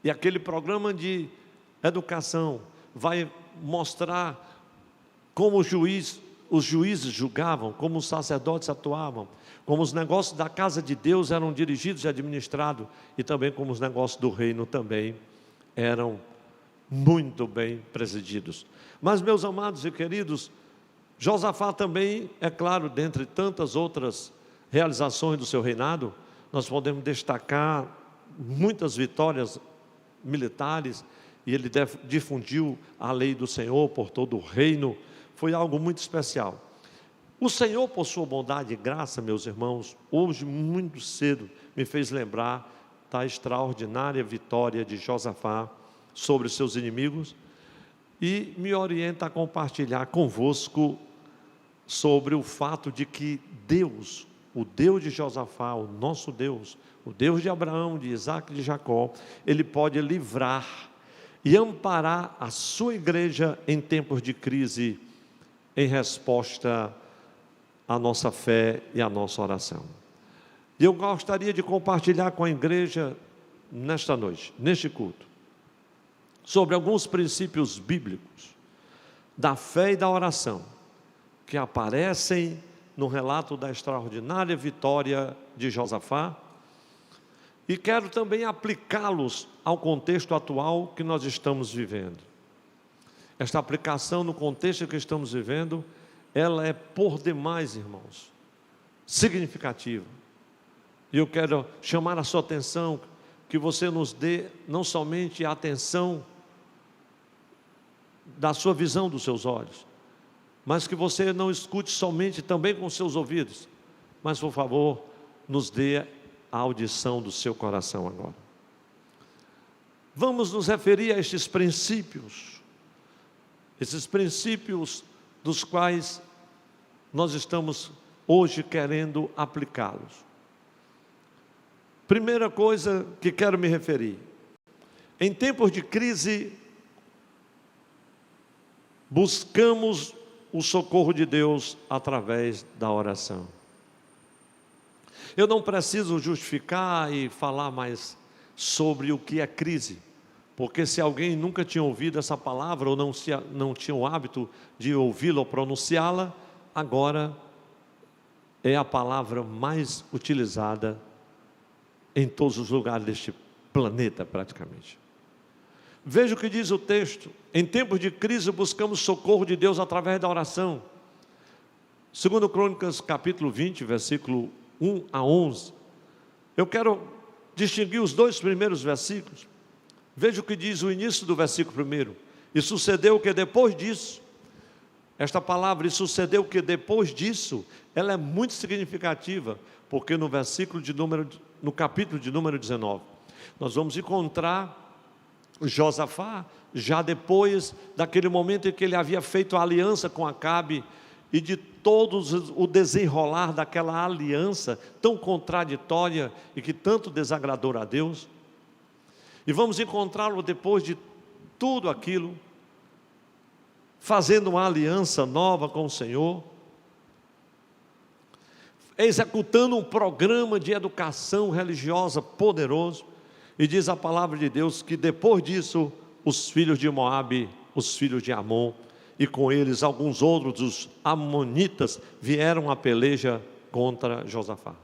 E aquele programa de educação vai mostrar como os juízes julgavam, como os sacerdotes atuavam, como os negócios da casa de Deus eram dirigidos e administrados, e também como os negócios do reino também eram muito bem presididos. Mas, meus amados e queridos, Josafá também, é claro, dentre tantas outras realizações do seu reinado, nós podemos destacar muitas vitórias militares, e ele difundiu a lei do Senhor por todo o reino. Foi algo muito especial. O Senhor, por sua bondade e graça, meus irmãos, hoje muito cedo me fez lembrar da extraordinária vitória de Josafá sobre os seus inimigos, e me orienta a compartilhar convosco sobre o fato de que Deus, o Deus de Josafá, o nosso Deus, o Deus de Abraão, de Isaac e de Jacó, Ele pode livrar e amparar a sua igreja em tempos de crise, em resposta à nossa fé e à nossa oração. E eu gostaria de compartilhar com a igreja nesta noite, neste culto, sobre alguns princípios bíblicos da fé e da oração que aparecem no relato da extraordinária vitória de Josafá, e quero também aplicá-los ao contexto atual que nós estamos vivendo. Esta aplicação no contexto que estamos vivendo, ela é por demais, irmãos, significativa. E eu quero chamar a sua atenção, que você nos dê não somente a atenção da sua visão dos seus olhos, mas que você não escute somente também com seus ouvidos, mas por favor, nos dê a audição do seu coração agora. Vamos nos referir a estes princípios dos quais nós estamos hoje querendo aplicá-los. Primeira coisa que quero me referir: em tempos de crise, buscamos o socorro de Deus através da oração. Eu não preciso justificar e falar mais sobre o que é crise, porque se alguém nunca tinha ouvido essa palavra ou não tinha o hábito de ouvi-la ou pronunciá-la, agora é a palavra mais utilizada em todos os lugares deste planeta praticamente. Veja o que diz o texto: em tempos de crise buscamos socorro de Deus através da oração. 2 Crônicas capítulo 20, versículo 1 a 11. Eu quero distinguir os dois primeiros versículos. Veja o que diz o início do versículo 1. E sucedeu que depois disso, esta palavra, e sucedeu que depois disso, ela é muito significativa, porque no capítulo de número 19, nós vamos encontrar Josafá, já depois daquele momento em que ele havia feito a aliança com Acabe, e de todos o desenrolar daquela aliança tão contraditória e que tanto desagradou a Deus. E vamos encontrá-lo depois de tudo aquilo, fazendo uma aliança nova com o Senhor, executando um programa de educação religiosa poderoso. E diz a palavra de Deus que depois disso, os filhos de Moabe, os filhos de Amon, e com eles alguns outros, os amonitas, vieram a peleja contra Josafá.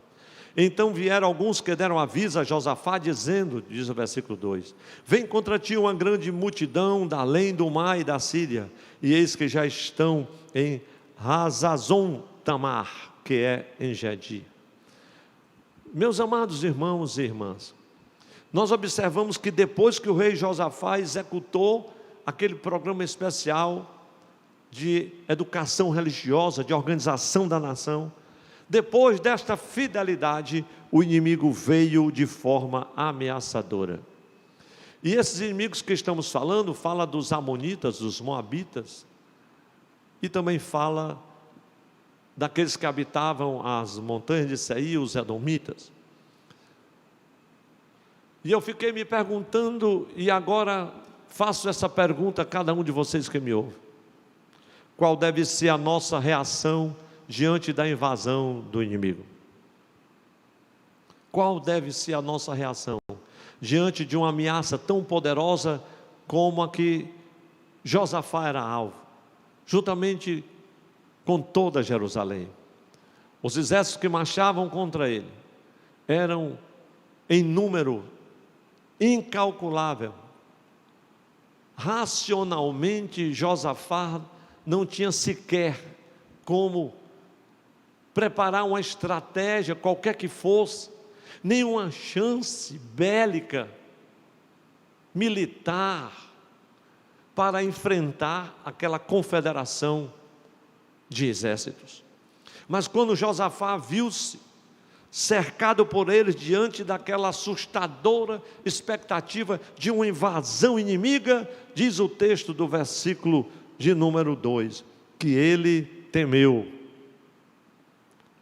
Então vieram alguns que deram aviso a Josafá, dizendo, diz o versículo 2: vem contra ti uma grande multidão da além do mar e da Síria, e eis que já estão em Hazazon Tamar, que é em Gedi. Meus amados irmãos e irmãs, nós observamos que depois que o rei Josafá executou aquele programa especial de educação religiosa, de organização da nação, depois desta fidelidade, o inimigo veio de forma ameaçadora. E esses inimigos que estamos falando, fala dos amonitas, dos moabitas, e também fala daqueles que habitavam as montanhas de Seir, os edomitas. E eu fiquei me perguntando, e agora faço essa pergunta a cada um de vocês que me ouve: qual deve ser a nossa reação diante da invasão do inimigo? Qual deve ser a nossa reação diante de uma ameaça tão poderosa como a que Josafá era alvo, juntamente com toda Jerusalém? Os exércitos que marchavam contra ele eram em número incalculável. Racionalmente, Josafá não tinha sequer como preparar uma estratégia, qualquer que fosse, nenhuma chance bélica, militar, para enfrentar aquela confederação de exércitos. Mas quando Josafá viu-se cercado por eles, diante daquela assustadora expectativa de uma invasão inimiga, diz o texto do versículo de número 2, que ele temeu.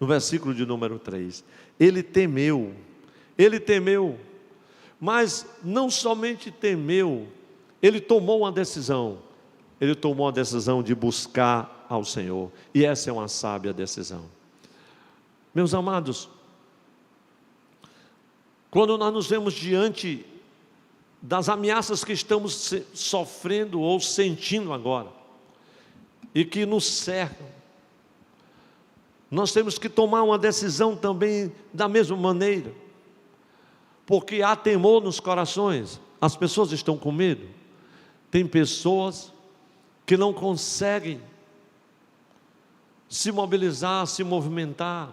No versículo de número 3, ele temeu, mas não somente temeu, ele tomou uma decisão de buscar ao Senhor, e essa é uma sábia decisão. Meus amados, quando nós nos vemos diante das ameaças que estamos sofrendo ou sentindo agora, e que nos cercam, nós temos que tomar uma decisão também da mesma maneira, porque há temor nos corações, as pessoas estão com medo. Tem pessoas que não conseguem se mobilizar, se movimentar,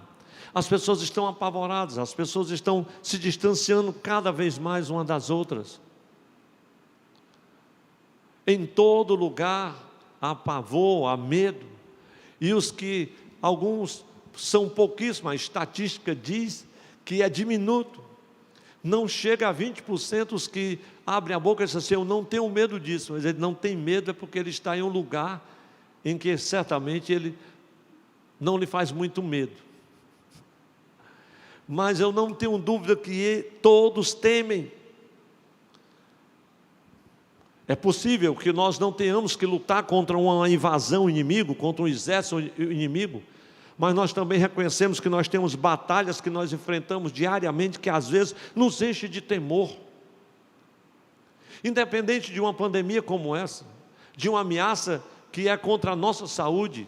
as pessoas estão apavoradas, as pessoas estão se distanciando cada vez mais uma das outras. Em todo lugar há pavor, há medo, e os que, alguns são pouquíssimos, a estatística diz que é diminuto, não chega a 20% os que abrem a boca e dizem assim, eu não tenho medo disso, mas ele não tem medo é porque ele está em um lugar em que certamente ele não lhe faz muito medo. Mas eu não tenho dúvida que todos temem. É possível que nós não tenhamos que lutar contra uma invasão inimigo, contra um exército inimigo, mas nós também reconhecemos que nós temos batalhas que nós enfrentamos diariamente, que às vezes nos enche de temor. Independente de uma pandemia como essa, de uma ameaça que é contra a nossa saúde,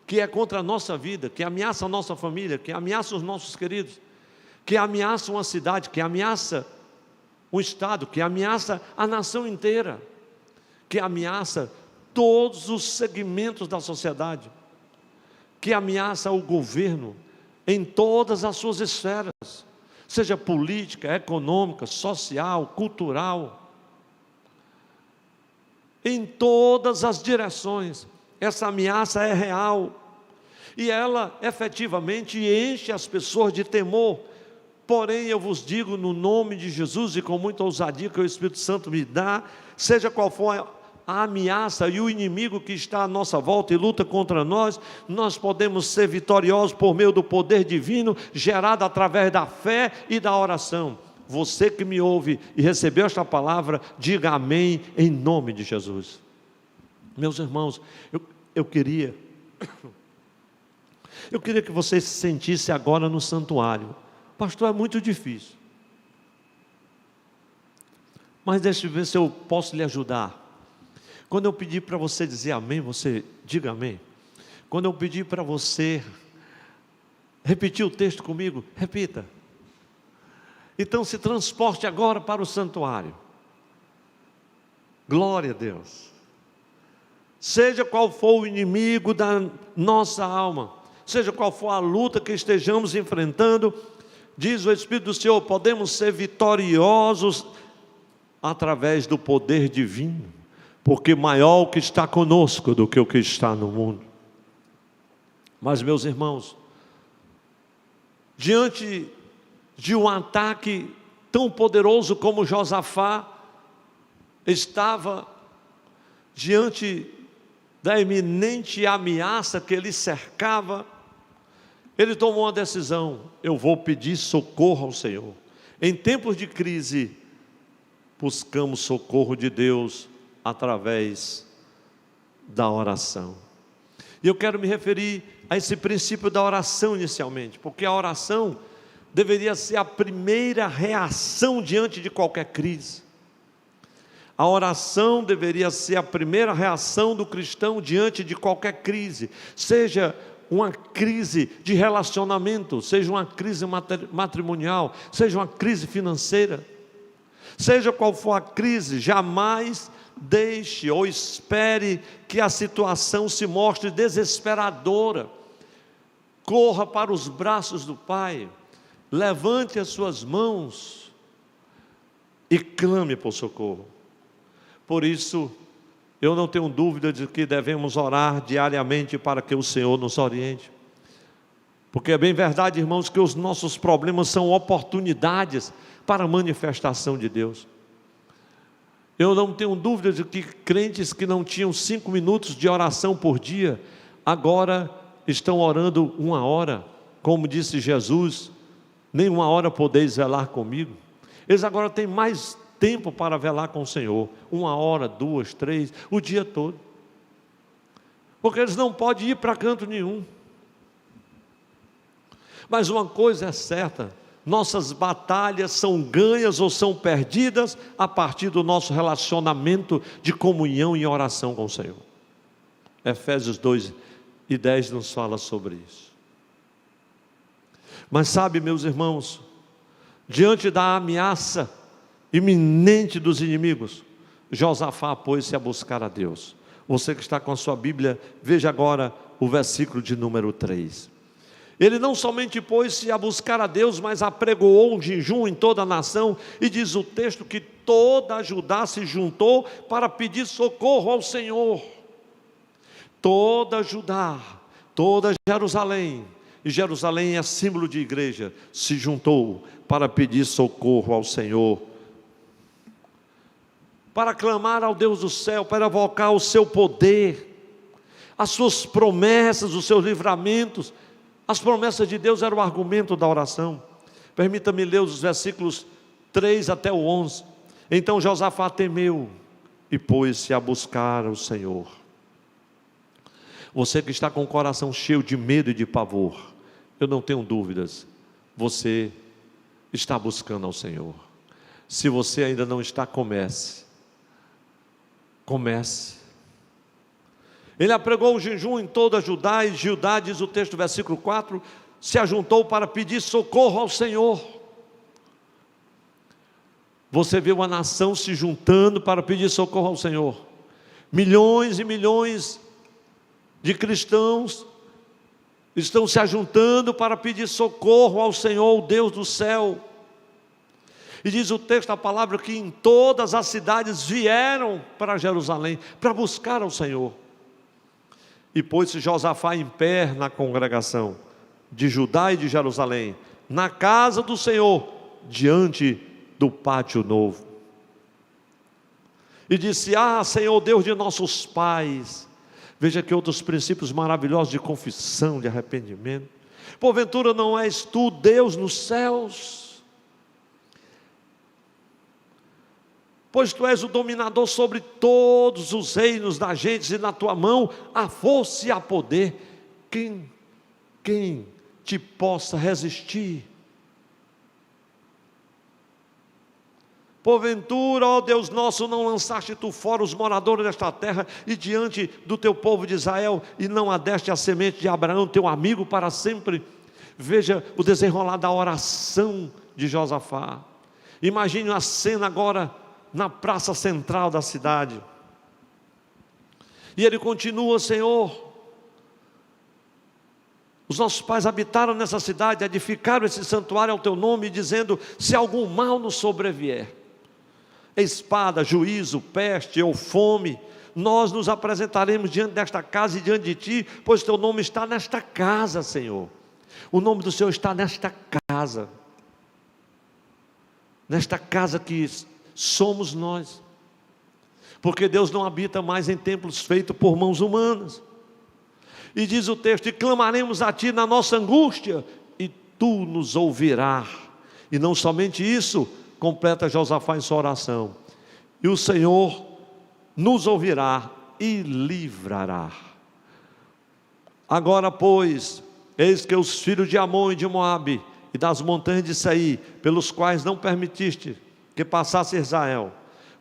que é contra a nossa vida, que ameaça a nossa família, que ameaça os nossos queridos, que ameaça uma cidade, que ameaça um estado, que ameaça a nação inteira, que ameaça todos os segmentos da sociedade, que ameaça o governo em todas as suas esferas, seja política, econômica, social, cultural, em todas as direções. Essa ameaça é real e ela efetivamente enche as pessoas de temor. Porém, eu vos digo no nome de Jesus e com muita ousadia que o Espírito Santo me dá, seja qual for a ameaça e o inimigo que está à nossa volta e luta contra nós, nós podemos ser vitoriosos por meio do poder divino gerado através da fé e da oração. Você que me ouve e recebeu esta palavra, diga amém em nome de Jesus. Meus irmãos, eu queria que você se sentisse agora no santuário. Pastor, é muito difícil. Mas deixa eu ver se eu posso lhe ajudar. Quando eu pedir para você dizer amém, você diga amém. Quando eu pedir para você repetir o texto comigo, repita. Então se transporte agora para o santuário. Glória a Deus. Seja qual for o inimigo da nossa alma, seja qual for a luta que estejamos enfrentando, diz o Espírito do Senhor, podemos ser vitoriosos através do poder divino, porque maior o que está conosco do que o que está no mundo. Mas meus irmãos, diante de um ataque tão poderoso como Josafá estava, diante da iminente ameaça que ele cercava, ele tomou uma decisão: eu vou pedir socorro ao Senhor. Em tempos de crise, buscamos socorro de Deus através da oração. E eu quero me referir a esse princípio da oração inicialmente, porque a oração deveria ser a primeira reação diante de qualquer crise. A oração deveria ser a primeira reação do cristão diante de qualquer crise, seja uma crise de relacionamento, seja uma crise matrimonial, seja uma crise financeira, seja qual for a crise, jamais deixe ou espere que a situação se mostre desesperadora. Corra para os braços do Pai, levante as suas mãos e clame por socorro. Por isso, eu não tenho dúvida de que devemos orar diariamente para que o Senhor nos oriente. Porque é bem verdade, irmãos, que os nossos problemas são oportunidades para a manifestação de Deus. Eu não tenho dúvida de que crentes que não tinham 5 minutos de oração por dia, agora estão orando 1 hora, como disse Jesus, nem 1 hora podeis velar comigo. Eles agora têm mais tempo para velar com o Senhor, 1 hora, 2, 3, o dia todo, porque eles não podem ir para canto nenhum. Mas uma coisa é certa, nossas batalhas são ganhas ou são perdidas a partir do nosso relacionamento de comunhão e oração com o Senhor. Efésios 2:10 nos fala sobre isso. Mas sabe, meus irmãos, diante da ameaça iminente dos inimigos, Josafá pôs-se a buscar a Deus. Você que está com a sua Bíblia, veja agora o versículo de número 3. Ele não somente pôs-se a buscar a Deus, mas apregoou um jejum em toda a nação, e diz o texto que toda Judá se juntou para pedir socorro ao Senhor. Toda Judá, toda Jerusalém, e Jerusalém é símbolo de igreja, se juntou para pedir socorro ao Senhor, para clamar ao Deus do céu, para evocar o seu poder, as suas promessas, os seus livramentos. As promessas de Deus eram o argumento da oração. Permita-me ler os versículos 3 até o 11. Então Josafá temeu e pôs-se a buscar o Senhor. Você que está com o coração cheio de medo e de pavor, eu não tenho dúvidas, você está buscando ao Senhor. Se você ainda não está, comece. Ele apregou o jejum em toda Judá, e Judá, diz o texto, versículo 4, se ajuntou para pedir socorro ao Senhor. Você vê uma nação se juntando para pedir socorro ao Senhor. Milhões e milhões de cristãos estão se ajuntando para pedir socorro ao Senhor, o Deus do céu. E diz o texto, a palavra, que em todas as cidades vieram para Jerusalém, para buscar ao Senhor. E pôs-se Josafá em pé na congregação de Judá e de Jerusalém, na casa do Senhor, diante do pátio novo. E disse: Senhor Deus de nossos pais. Veja que outros princípios maravilhosos de confissão, de arrependimento. Porventura não és tu Deus nos céus? Pois tu és o dominador sobre todos os reinos da gente, e na tua mão há força e há poder. Quem te possa resistir? Porventura, ó Deus nosso, não lançaste tu fora os moradores desta terra e diante do teu povo de Israel, e não adeste a semente de Abraão, teu amigo, para sempre? Veja o desenrolar da oração de Josafá. Imagine a cena agora na praça central da cidade. E ele continua: Senhor, os nossos pais habitaram nessa cidade, edificaram esse santuário ao teu nome, dizendo: se algum mal nos sobrevier, espada, juízo, peste ou fome, nós nos apresentaremos diante desta casa e diante de ti, pois teu nome está nesta casa, Senhor. O nome do Senhor está nesta casa que somos nós, porque Deus não habita mais em templos feitos por mãos humanas. E diz o texto: e clamaremos a ti na nossa angústia, e tu nos ouvirás. E não somente isso, completa Josafá em sua oração: e o Senhor nos ouvirá e livrará. Agora, pois, eis que os filhos de Amon e de Moabe e das montanhas de Seir, pelos quais não permitiste que passasse Israel,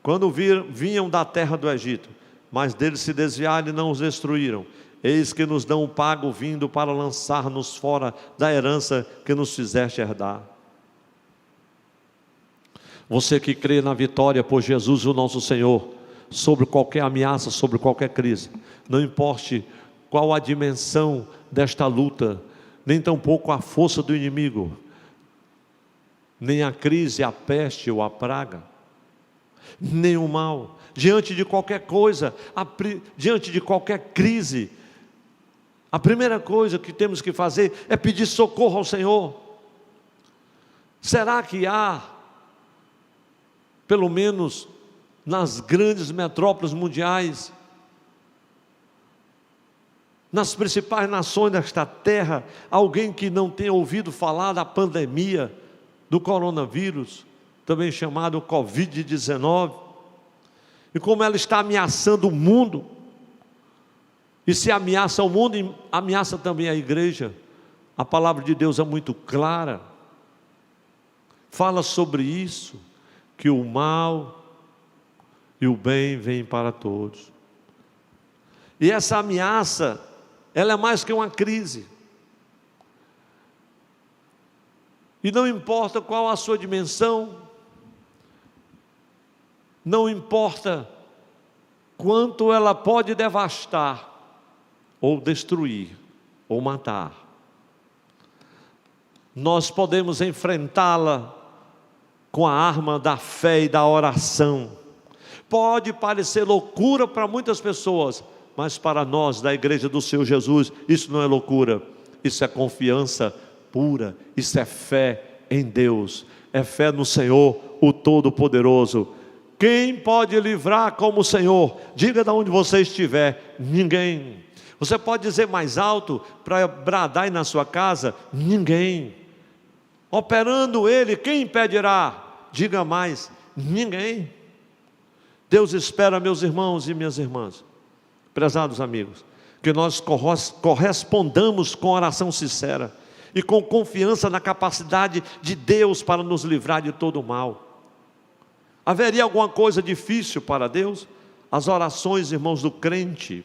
quando vinham da terra do Egito, mas deles se desviaram e não os destruíram, eis que nos dão o pago vindo para lançar-nos fora da herança que nos fizeste herdar. Você que crê na vitória por Jesus o nosso Senhor, sobre qualquer ameaça, sobre qualquer crise, não importe qual a dimensão desta luta, nem tampouco a força do inimigo, nem a crise, a peste ou a praga, nem o mal, diante de qualquer coisa, diante de qualquer crise, a primeira coisa que temos que fazer é pedir socorro ao Senhor. Será que há, pelo menos nas grandes metrópoles mundiais, nas principais nações desta terra, alguém que não tenha ouvido falar da pandemia do coronavírus, também chamado Covid-19, e como ela está ameaçando o mundo? E se ameaça o mundo, ameaça também a igreja. A palavra de Deus é muito clara, fala sobre isso, que o mal e o bem vêm para todos. E essa ameaça, ela é mais que uma crise. E não importa qual a sua dimensão, não importa quanto ela pode devastar, ou destruir, ou matar, nós podemos enfrentá-la com a arma da fé e da oração. Pode parecer loucura para muitas pessoas, mas para nós da igreja do Senhor Jesus, isso não é loucura, isso é confiança pura, isso é fé em Deus, é fé no Senhor, o Todo-Poderoso. Quem pode livrar como o Senhor? Diga de onde você estiver: ninguém. Você pode dizer mais alto para bradar aí na sua casa: ninguém. Operando Ele, quem impedirá? Diga mais: ninguém. Deus espera, meus irmãos e minhas irmãs, prezados amigos, que nós correspondamos com oração sincera e com confiança na capacidade de Deus para nos livrar de todo o mal. Haveria alguma coisa difícil para Deus? As orações, irmãos, do crente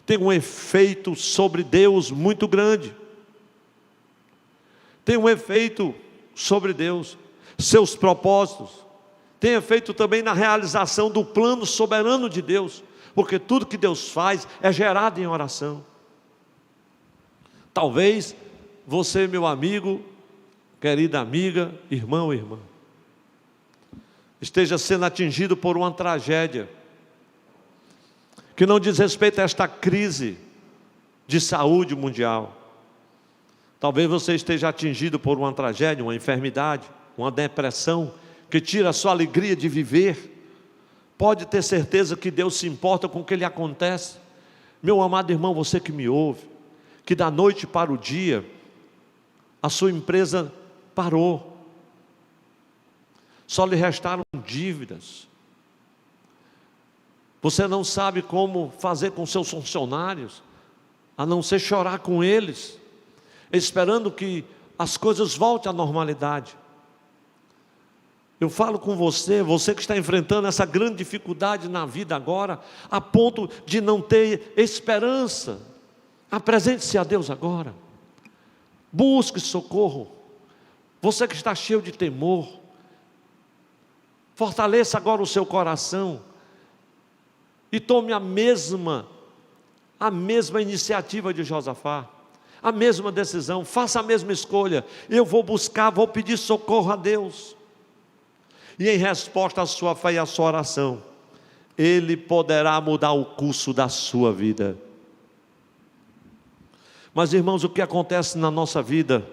têm um efeito sobre Deus muito grande. Tem um efeito sobre Deus, seus propósitos, tem efeito também na realização do plano soberano de Deus, porque tudo que Deus faz é gerado em oração. Talvez você, meu amigo, querida amiga, irmão ou irmã, esteja sendo atingido por uma tragédia, que não diz respeito a esta crise de saúde mundial. Talvez você esteja atingido por uma tragédia, uma enfermidade, uma depressão, que tira a sua alegria de viver. Pode ter certeza que Deus se importa com o que lhe acontece. Meu amado irmão, você que me ouve, que da noite para o dia, a sua empresa parou, só lhe restaram dívidas, você não sabe como fazer com seus funcionários, a não ser chorar com eles, esperando que as coisas voltem à normalidade. Eu falo com você, você que está enfrentando essa grande dificuldade na vida agora, a ponto de não ter esperança, apresente-se a Deus agora, busque socorro. Você que está cheio de temor, fortaleça agora o seu coração e tome a mesma iniciativa de Josafá, a mesma decisão, faça a mesma escolha. Eu vou buscar, vou pedir socorro a Deus, e em resposta à sua fé e à sua oração, Ele poderá mudar o curso da sua vida. Mas irmãos, o que acontece na nossa vida,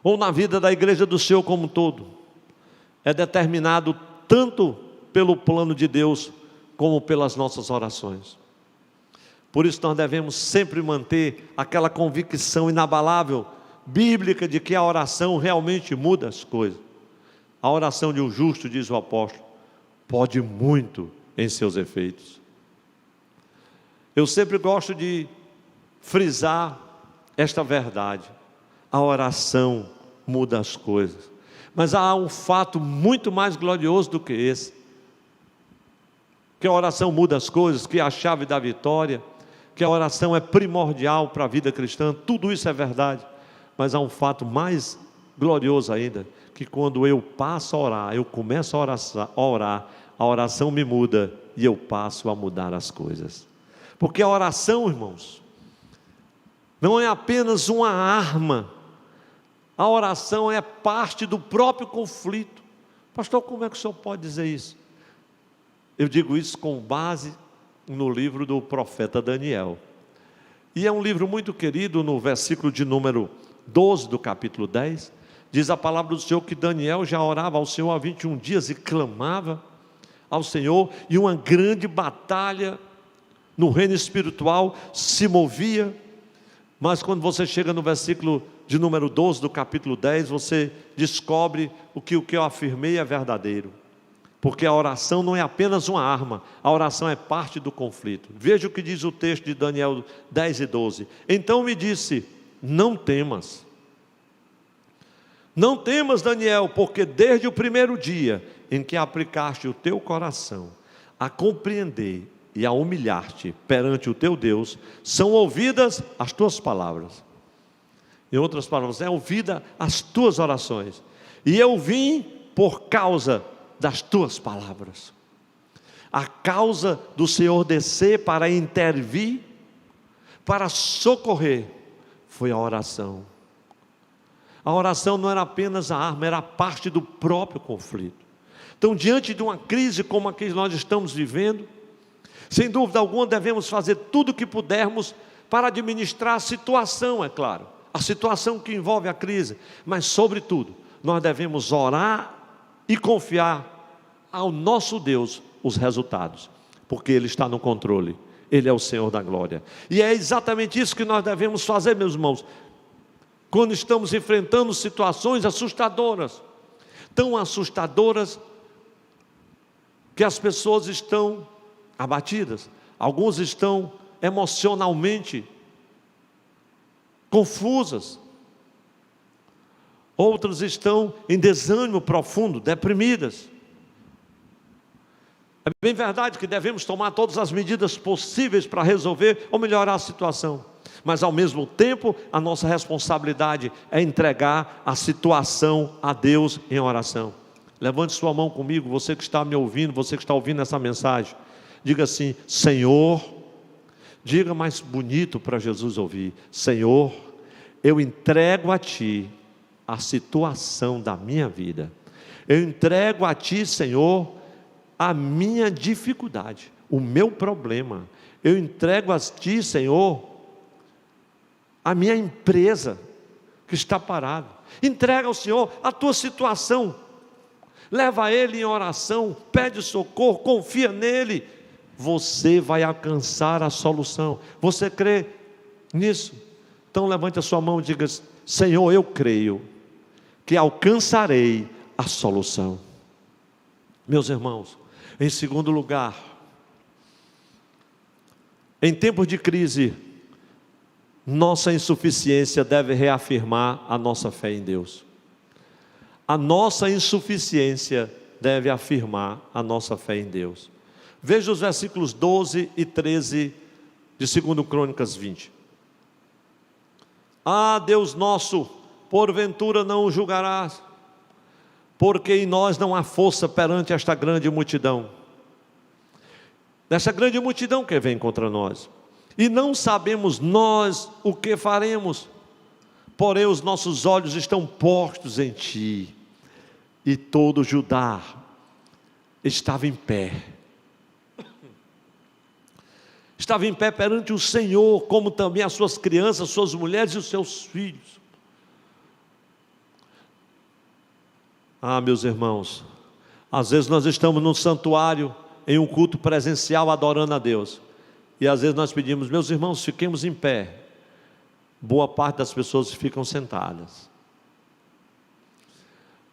ou na vida da igreja do Senhor como um todo, é determinado tanto pelo plano de Deus, como pelas nossas orações. Por isso nós devemos sempre manter aquela convicção inabalável, bíblica, de que a oração realmente muda as coisas. A oração de um justo, diz o apóstolo, pode muito em seus efeitos. Eu sempre gosto de frisar esta verdade: a oração muda as coisas. Mas há um fato muito mais glorioso do que esse, que a oração muda as coisas, que é a chave da vitória, que a oração é primordial para a vida cristã. Tudo isso é verdade, mas há um fato mais glorioso ainda, que quando eu passo a orar, eu começo a orar, a oração me muda e eu passo a mudar as coisas. Porque a oração, irmãos, não é apenas uma arma, a oração é parte do próprio conflito. Pastor, como é que o senhor pode dizer isso? Eu digo isso com base no livro do profeta Daniel, e é um livro muito querido. No versículo de número 12 do capítulo 10, diz a palavra do Senhor que Daniel já orava ao Senhor há 21 dias e clamava ao Senhor, e uma grande batalha no reino espiritual se movia. Mas quando você chega no versículo de número 12 do capítulo 10, você descobre o que eu afirmei é verdadeiro, porque a oração não é apenas uma arma, a oração é parte do conflito. Veja o que diz o texto de Daniel 10 e 12. Então me disse: não temas, não temas, Daniel, porque desde o primeiro dia em que aplicaste o teu coração a compreender e a humilhar-te perante o teu Deus, são ouvidas as tuas palavras. Em outras palavras, é ouvida as tuas orações, e eu vim por causa das tuas palavras. A causa do Senhor descer para intervir, para socorrer, foi a oração. A oração não era apenas a arma, era parte do próprio conflito. Então, diante de uma crise como a que nós estamos vivendo, sem dúvida alguma devemos fazer tudo o que pudermos para administrar a situação, é claro, a situação que envolve a crise, mas sobretudo, nós devemos orar e confiar ao nosso Deus os resultados, porque Ele está no controle, Ele é o Senhor da glória. E é exatamente isso que nós devemos fazer, meus irmãos, quando estamos enfrentando situações assustadoras, tão assustadoras que as pessoas estão abatidas, alguns estão emocionalmente confusas, outras estão em desânimo profundo, deprimidas. É bem verdade que devemos tomar todas as medidas possíveis para resolver ou melhorar a situação, mas ao mesmo tempo a nossa responsabilidade é entregar a situação a Deus em oração. Levante sua mão comigo, você que está me ouvindo, você que está ouvindo essa mensagem, diga assim: Senhor, diga mais bonito para Jesus ouvir: Senhor, eu entrego a Ti a situação da minha vida, eu entrego a Ti, Senhor, a minha dificuldade, o meu problema, eu entrego a Ti, Senhor, a minha empresa que está parada, entrega ao Senhor a tua situação, leva a Ele em oração, pede socorro, confia nele, você vai alcançar a solução. Você crê nisso? Então levante a sua mão e diga: Senhor, eu creio que alcançarei a solução. Meus irmãos, em segundo lugar, em tempos de crise, nossa insuficiência deve reafirmar a nossa fé em Deus. A nossa insuficiência deve afirmar a nossa fé em Deus. Veja os versículos 12 e 13 de 2 Crônicas 20. Ah, Deus nosso, porventura não o julgarás, porque em nós não há força perante esta grande multidão. Dessa grande multidão que vem contra nós. E não sabemos nós o que faremos, porém os nossos olhos estão postos em Ti. E todo Judá estava em pé. Estava em pé perante o Senhor, como também as suas crianças, suas mulheres e os seus filhos. Ah, meus irmãos, às vezes nós estamos num santuário, em um culto presencial, adorando a Deus. E às vezes nós pedimos: meus irmãos, fiquemos em pé. Boa parte das pessoas ficam sentadas.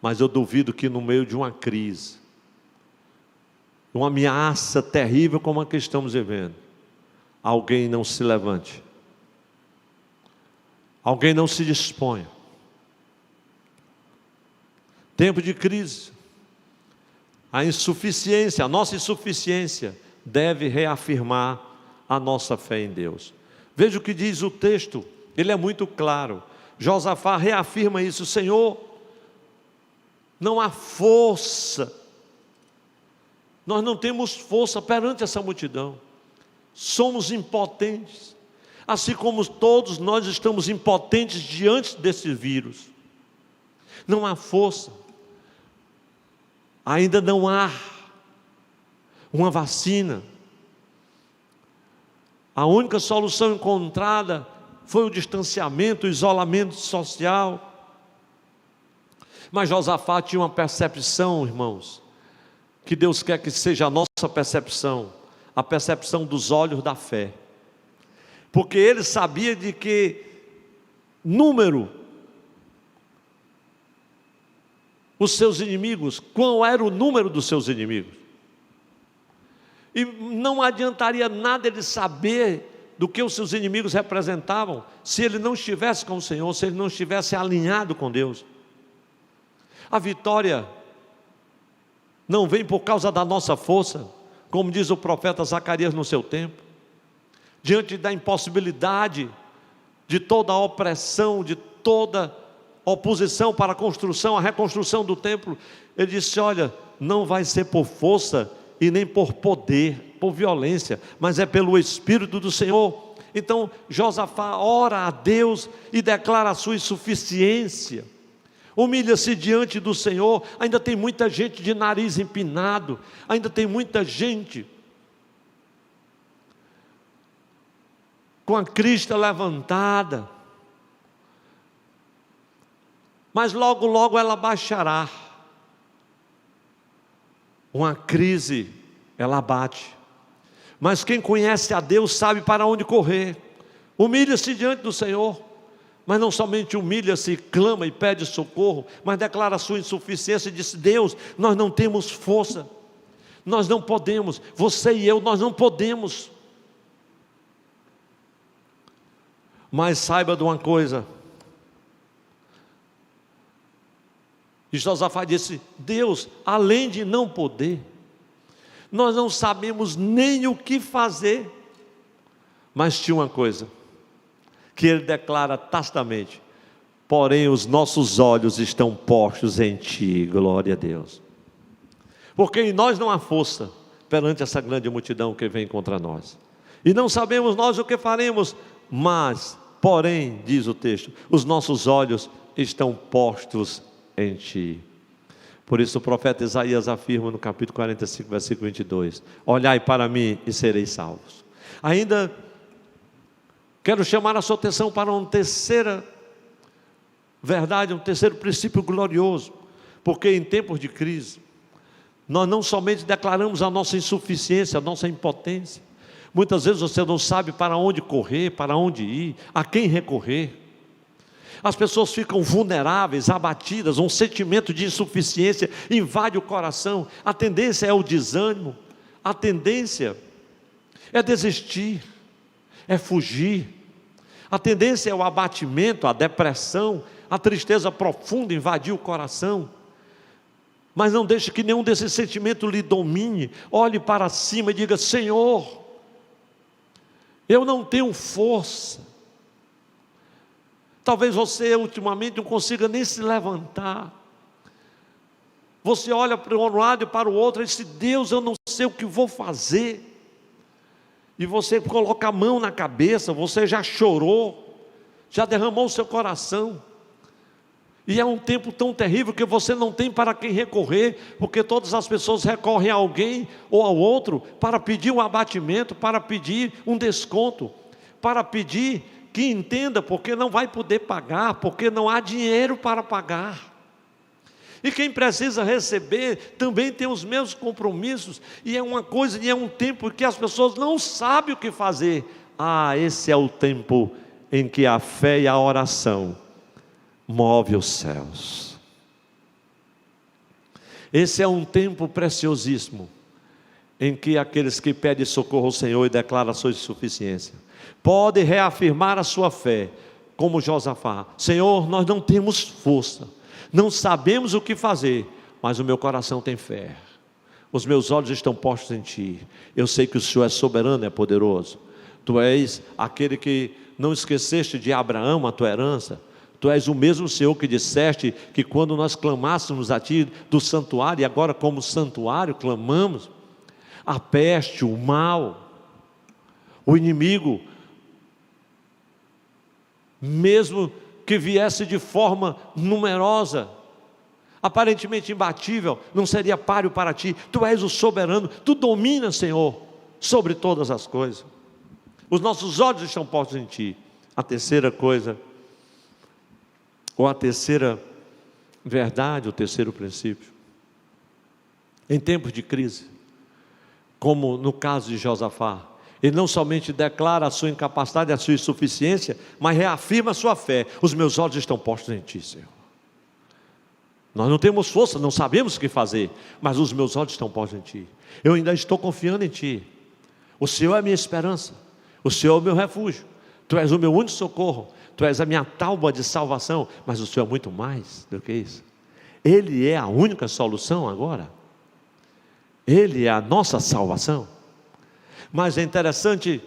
Mas eu duvido que no meio de uma crise, uma ameaça terrível como a que estamos vivendo, alguém não se levante, alguém não se disponha. Tempo de crise, a insuficiência, a nossa insuficiência deve reafirmar a nossa fé em Deus. Veja o que diz o texto, ele é muito claro. Josafá reafirma isso: Senhor, não há força, nós não temos força perante essa multidão, somos impotentes, assim como todos nós estamos impotentes diante desse vírus. Não há força, ainda não há uma vacina. A única solução encontrada foi o distanciamento, o isolamento social. Mas Josafá tinha uma percepção, irmãos, que Deus quer que seja a nossa percepção, a percepção dos olhos da fé, porque ele sabia de que os seus inimigos, qual era o número dos seus inimigos, e não adiantaria nada ele saber do que os seus inimigos representavam, se ele não estivesse com o Senhor, se ele não estivesse alinhado com Deus. A vitória não vem por causa da nossa força, como diz o profeta Zacarias no seu tempo, diante da impossibilidade, de toda a opressão, de toda oposição para a construção, a reconstrução do templo, ele disse: olha, não vai ser por força e nem por poder, por violência, mas é pelo Espírito do Senhor. Então Josafá ora a Deus e declara a sua insuficiência. Humilha-se diante do Senhor. Ainda tem muita gente de nariz empinado, ainda tem muita gente com a crista levantada, mas logo, logo ela baixará. Uma crise, ela bate, mas quem conhece a Deus sabe para onde correr. Humilha-se diante do Senhor, mas não somente humilha-se, clama e pede socorro, mas declara a sua insuficiência e diz: Deus, nós não temos força, nós não podemos, você e eu, nós não podemos. Mas saiba de uma coisa, e Josafá disse: Deus, além de não poder, nós não sabemos nem o que fazer. Mas tinha uma coisa que ele declara tacitamente: porém os nossos olhos estão postos em ti. Glória a Deus. Porque em nós não há força perante essa grande multidão que vem contra nós, e não sabemos nós o que faremos, mas, porém, diz o texto, os nossos olhos estão postos em ti. Por isso o profeta Isaías afirma no capítulo 45, versículo 22: olhai para mim e sereis salvos. Ainda quero chamar a sua atenção para uma terceira verdade, um terceiro princípio glorioso. Porque em tempos de crise, nós não somente declaramos a nossa insuficiência, a nossa impotência. Muitas vezes você não sabe para onde correr, para onde ir, a quem recorrer. As pessoas ficam vulneráveis, abatidas, um sentimento de insuficiência invade o coração. A tendência é o desânimo, a tendência é desistir, é fugir. A tendência é o abatimento, a depressão, a tristeza profunda invadir o coração. Mas não deixe que nenhum desses sentimentos lhe domine. Olhe para cima e diga: Senhor, eu não tenho força. Talvez você ultimamente não consiga nem se levantar. Você olha para um lado e para o outro e diz: Deus, eu não sei o que vou fazer. E você coloca a mão na cabeça, você já chorou, já derramou o seu coração. E é um tempo tão terrível que você não tem para quem recorrer, porque todas as pessoas recorrem a alguém ou ao outro para pedir um abatimento, para pedir um desconto, para pedir que entenda porque não vai poder pagar, porque não há dinheiro para pagar. E quem precisa receber também tem os mesmos compromissos, e é uma coisa, e é um tempo que as pessoas não sabem o que fazer. Esse é o tempo em que a fé e a oração move os céus. Esse é um tempo preciosíssimo, em que aqueles que pedem socorro ao Senhor e declaram a sua insuficiência, podem reafirmar a sua fé, como Josafá: Senhor, nós não temos força, não sabemos o que fazer, mas o meu coração tem fé, os meus olhos estão postos em Ti. Eu sei que o Senhor é soberano, é poderoso. Tu és aquele que não esqueceste de Abraão a tua herança. Tu és o mesmo Senhor que disseste que quando nós clamássemos a Ti do santuário, e agora como santuário clamamos, a peste, o mal, o inimigo, mesmo que viesse de forma numerosa, aparentemente imbatível, não seria páreo para Ti. Tu és o soberano, Tu dominas, Senhor, sobre todas as coisas. Os nossos olhos estão postos em Ti. A terceira coisa, ou a terceira verdade, o terceiro princípio: em tempos de crise, como no caso de Josafá, ele não somente declara a sua incapacidade, a sua insuficiência, mas reafirma a sua fé. Os meus olhos estão postos em Ti, Senhor. Nós não temos força, não sabemos o que fazer, mas os meus olhos estão postos em Ti. Eu ainda estou confiando em Ti. O Senhor é a minha esperança, o Senhor é o meu refúgio, Tu és o meu único socorro, Tu és a minha tábua de salvação. Mas o Senhor é muito mais do que isso. Ele é a única solução agora. Ele é a nossa salvação. Mas é interessante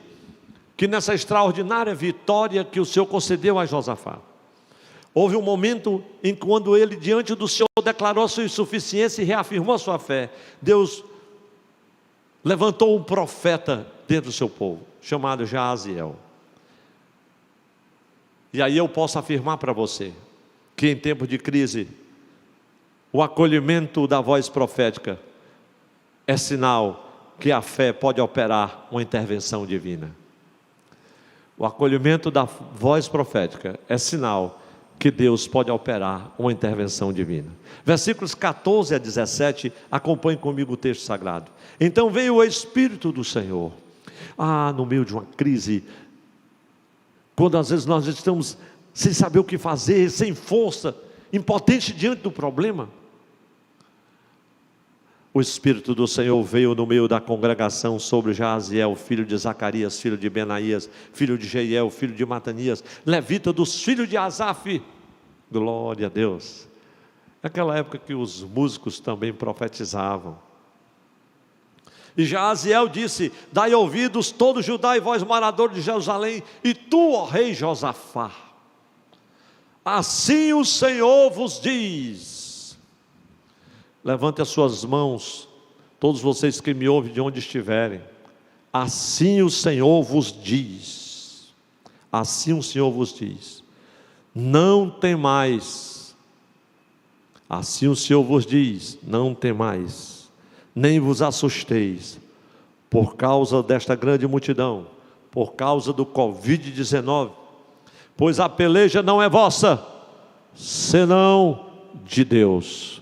que nessa extraordinária vitória que o Senhor concedeu a Josafá, houve um momento em que, quando ele diante do Senhor declarou a sua insuficiência e reafirmou a sua fé, Deus levantou um profeta dentro do seu povo, chamado Jaaziel. E aí eu posso afirmar para você que em tempo de crise, o acolhimento da voz profética é sinal que a fé pode operar uma intervenção divina. O acolhimento da voz profética é sinal que Deus pode operar uma intervenção divina. Versículos 14 a 17, acompanhe comigo o texto sagrado. Então veio o Espírito do Senhor. No meio de uma crise, quando às vezes nós estamos sem saber o que fazer, sem força, impotente diante do problema, o Espírito do Senhor veio no meio da congregação sobre Jaziel, filho de Zacarias, filho de Benaías, filho de Jeiel, filho de Matanias, levita dos filhos de Asaf. Glória a Deus. Naquela época que os músicos também profetizavam. E Jaziel disse: dai ouvidos todo Judá e vós moradores de Jerusalém, e tu, ó rei Josafá, assim o Senhor vos diz. Levante as suas mãos, todos vocês que me ouvem de onde estiverem. Assim o Senhor vos diz. Assim o Senhor vos diz: não temais. Assim o Senhor vos diz: não temais, nem vos assusteis, por causa desta grande multidão, por causa do Covid-19, pois a peleja não é vossa, senão de Deus.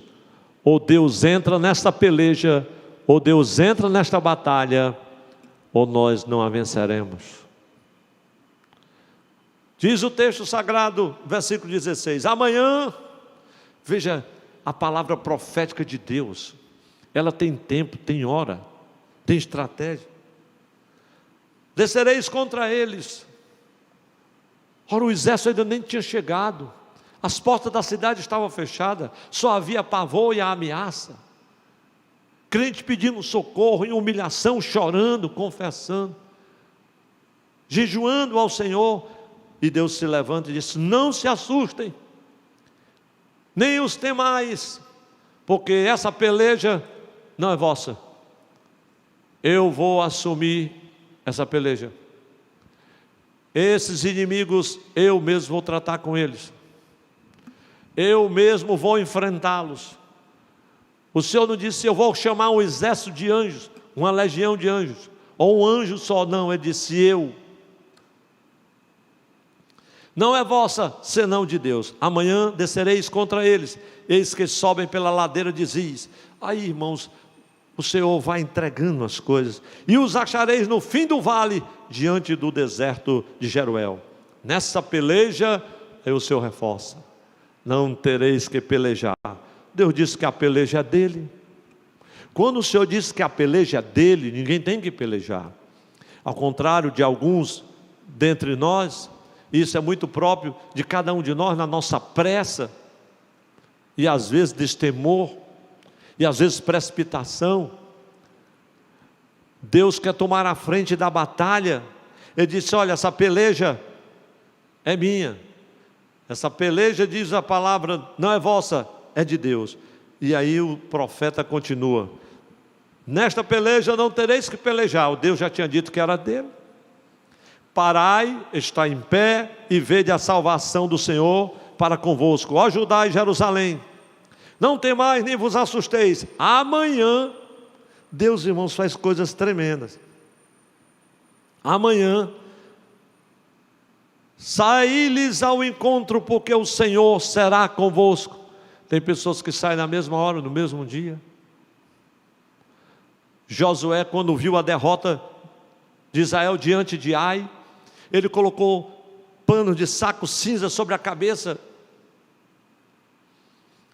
Ou Deus entra nesta peleja, ou Deus entra nesta batalha, ou nós não a venceremos. Diz o texto sagrado, versículo 16: amanhã, veja a palavra profética de Deus, ela tem tempo, tem hora, tem estratégia. Descereis contra eles. Ora, o exército ainda nem tinha chegado, as portas da cidade estavam fechadas, só havia pavor e a ameaça. Crente pedindo socorro, em humilhação, chorando, confessando, jejuando ao Senhor. E Deus se levanta e diz: não se assustem, nem os temais, porque essa peleja não é vossa. Eu vou assumir essa peleja. Esses inimigos, eu mesmo vou tratar com eles. Eu mesmo vou enfrentá-los. O Senhor não disse: eu vou chamar um exército de anjos, uma legião de anjos, ou um anjo só, não. Ele disse: eu. Não é vossa, senão de Deus. Amanhã descereis contra eles, eis que sobem pela ladeira de Ziz. Aí, irmãos, o Senhor vai entregando as coisas. E os achareis no fim do vale, diante do deserto de Jeruel. Nessa peleja, aí o Senhor reforça: não tereis que pelejar. Deus disse que a peleja é dele. Quando o Senhor disse que a peleja é dele, ninguém tem que pelejar. Ao contrário de alguns dentre nós, isso é muito próprio de cada um de nós, na nossa pressa, e às vezes destemor, e às vezes precipitação. Deus quer tomar a frente da batalha. Ele disse: olha, essa peleja é minha. Essa peleja, diz a palavra, não é vossa, é de Deus. E aí o profeta continua: nesta peleja não tereis que pelejar. O Deus já tinha dito que era dele. Parai, está em pé, e vede a salvação do Senhor para convosco. Ó Judá e Jerusalém, não temais nem vos assusteis. Amanhã, Deus, irmãos, faz coisas tremendas. Amanhã, saí-lhes ao encontro, porque o Senhor será convosco. Tem pessoas que saem na mesma hora, no mesmo dia. Josué, quando viu a derrota de Israel diante de Ai, ele colocou pano de saco cinza sobre a cabeça.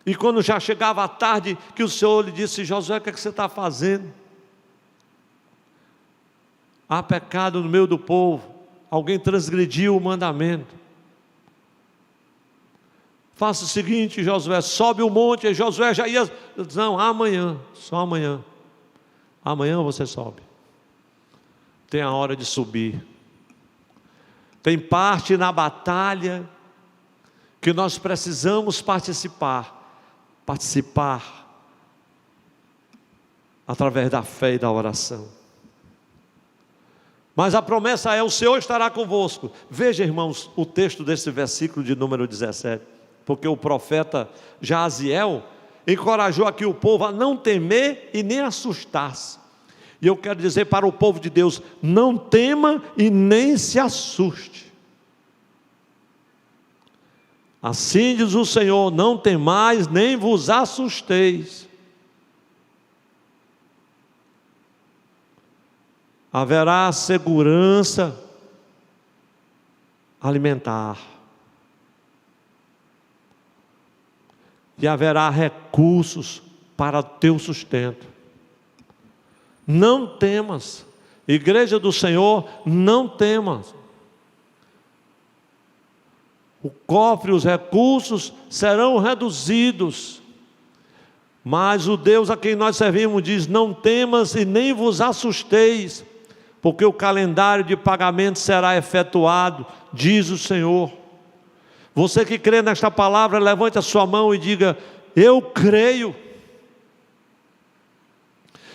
E quando já chegava a tarde, que o Senhor lhe disse: Josué, o que é que você está fazendo? Há pecado no meio do povo, alguém transgrediu o mandamento. Faça o seguinte, Josué, sobe o monte. E Josué já ia, não, amanhã, só amanhã. Amanhã você sobe. Tem a hora de subir. Tem parte na batalha que nós precisamos participar através da fé e da oração. Mas a promessa é: o Senhor estará convosco. Veja, irmãos, o texto desse versículo de número 17. porque o profeta Jaziel encorajou aqui o povo a não temer e nem assustar-se. E eu quero dizer para o povo de Deus: não tema e nem se assuste. Assim diz o Senhor: não temais nem vos assusteis. Haverá segurança alimentar. E haverá recursos para o teu sustento. Não temas, igreja do Senhor, não temas. O cofre e os recursos serão reduzidos, mas o Deus a quem nós servimos diz: não temas e nem vos assusteis, porque o calendário de pagamento será efetuado, diz o Senhor. Você que crê nesta palavra, levante a sua mão e diga: eu creio.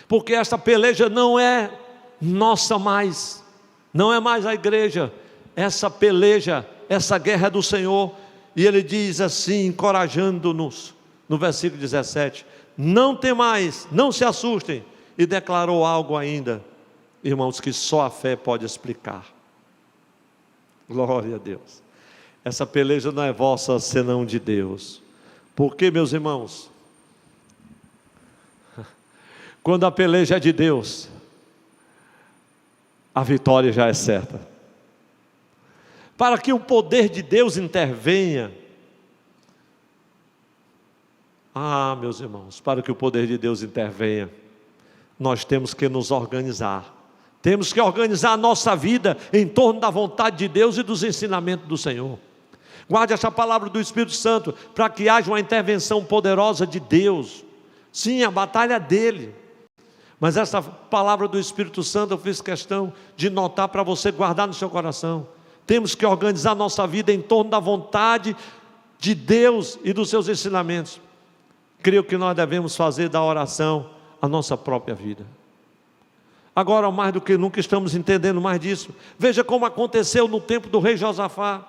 Porque esta peleja não é nossa mais, não é mais a igreja. Essa peleja, essa guerra é do Senhor. E Ele diz assim, encorajando-nos, no versículo 17: não temais, não se assustem. E declarou algo ainda, irmãos, que só a fé pode explicar. Glória a Deus. Essa peleja não é vossa, senão de Deus. Porque, meus irmãos, quando a peleja é de Deus, a vitória já é certa. Para que o poder de Deus intervenha, meus irmãos, para que o poder de Deus intervenha, nós temos que nos organizar. Temos que organizar a nossa vida em torno da vontade de Deus e dos ensinamentos do Senhor. Guarde essa palavra do Espírito Santo, para que haja uma intervenção poderosa de Deus. Sim, a batalha é dele. Mas essa palavra do Espírito Santo eu fiz questão de notar para você guardar no seu coração. Temos que organizar nossa vida em torno da vontade de Deus e dos seus ensinamentos. Creio que nós devemos fazer da oração a nossa própria vida. Agora, mais do que nunca, estamos entendendo mais disso. Veja como aconteceu no tempo do rei Josafá.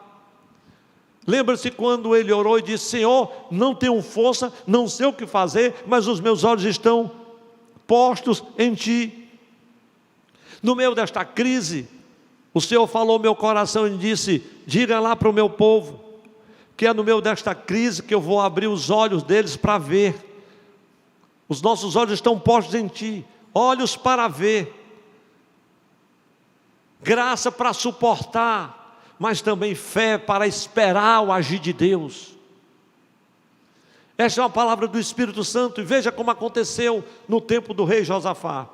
Lembra-se quando ele orou e disse: Senhor, não tenho força, não sei o que fazer, mas os meus olhos estão postos em Ti. No meio desta crise, o Senhor falou ao meu coração e disse: diga lá para o meu povo, que é no meio desta crise que eu vou abrir os olhos deles para ver. Os nossos olhos estão postos em Ti, olhos para ver, graça para suportar, mas também fé para esperar o agir de Deus. Esta é uma palavra do Espírito Santo, e veja como aconteceu no tempo do rei Josafá.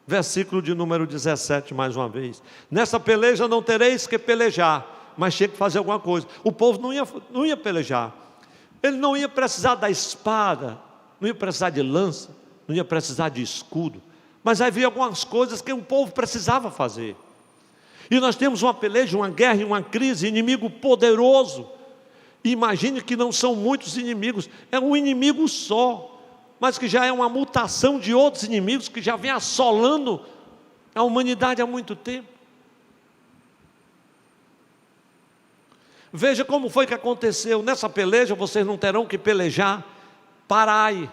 Versículo de número 17, mais uma vez: nessa peleja não tereis que pelejar, mas tinha que fazer alguma coisa. O povo não ia pelejar, ele não ia precisar da espada, não ia precisar de lança, não ia precisar de escudo, mas havia algumas coisas que o povo precisava fazer. E nós temos uma peleja, uma guerra e uma crise, inimigo poderoso. Imagine que não são muitos inimigos, é um inimigo só, mas que já é uma mutação de outros inimigos que já vem assolando a humanidade há muito tempo. Veja como foi que aconteceu. Nessa peleja vocês não terão que pelejar, parai.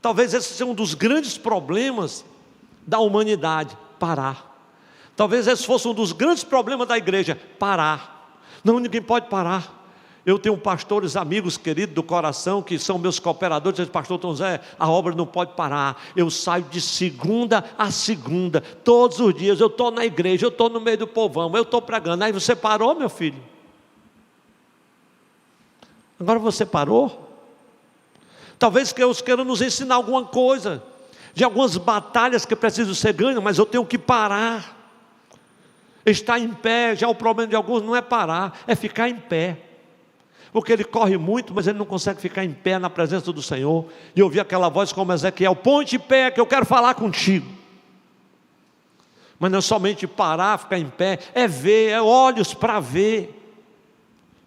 Talvez esse seja um dos grandes problemas da humanidade, parar. Talvez esse fosse um dos grandes problemas da igreja, parar. Não, ninguém pode parar. Eu tenho pastores, amigos queridos do coração, que são meus cooperadores. Dizem: pastor Tom Zé, a obra não pode parar. Eu saio de segunda a segunda, todos os dias eu estou na igreja, eu estou no meio do povão, eu estou pregando. Aí você parou, meu filho? Agora você parou? Talvez Deus queira nos ensinar alguma coisa, de algumas batalhas que precisam ser ganhas, mas eu tenho que parar. Estar em pé, já o problema de alguns não é parar, é ficar em pé. Porque ele corre muito, mas ele não consegue ficar em pé na presença do Senhor. E ouvir aquela voz como Ezequiel: põe-te em pé que eu quero falar contigo. Mas não é somente parar, ficar em pé, é ver, é olhos para ver.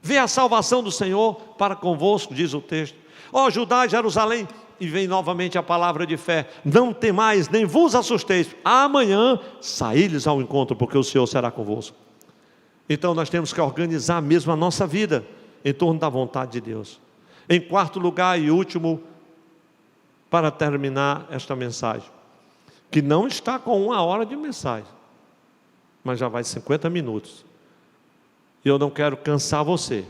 Ver a salvação do Senhor para convosco, diz o texto. Ó Judá e Jerusalém, e vem novamente a palavra de fé: não temais, nem vos assusteis, amanhã saí-lhes ao encontro, porque o Senhor será convosco. Então nós temos que organizar mesmo a nossa vida em torno da vontade de Deus. Em quarto lugar e último, para terminar esta mensagem, que não está com 1 hora de mensagem, mas já vai 50 minutos. E eu não quero cansar você,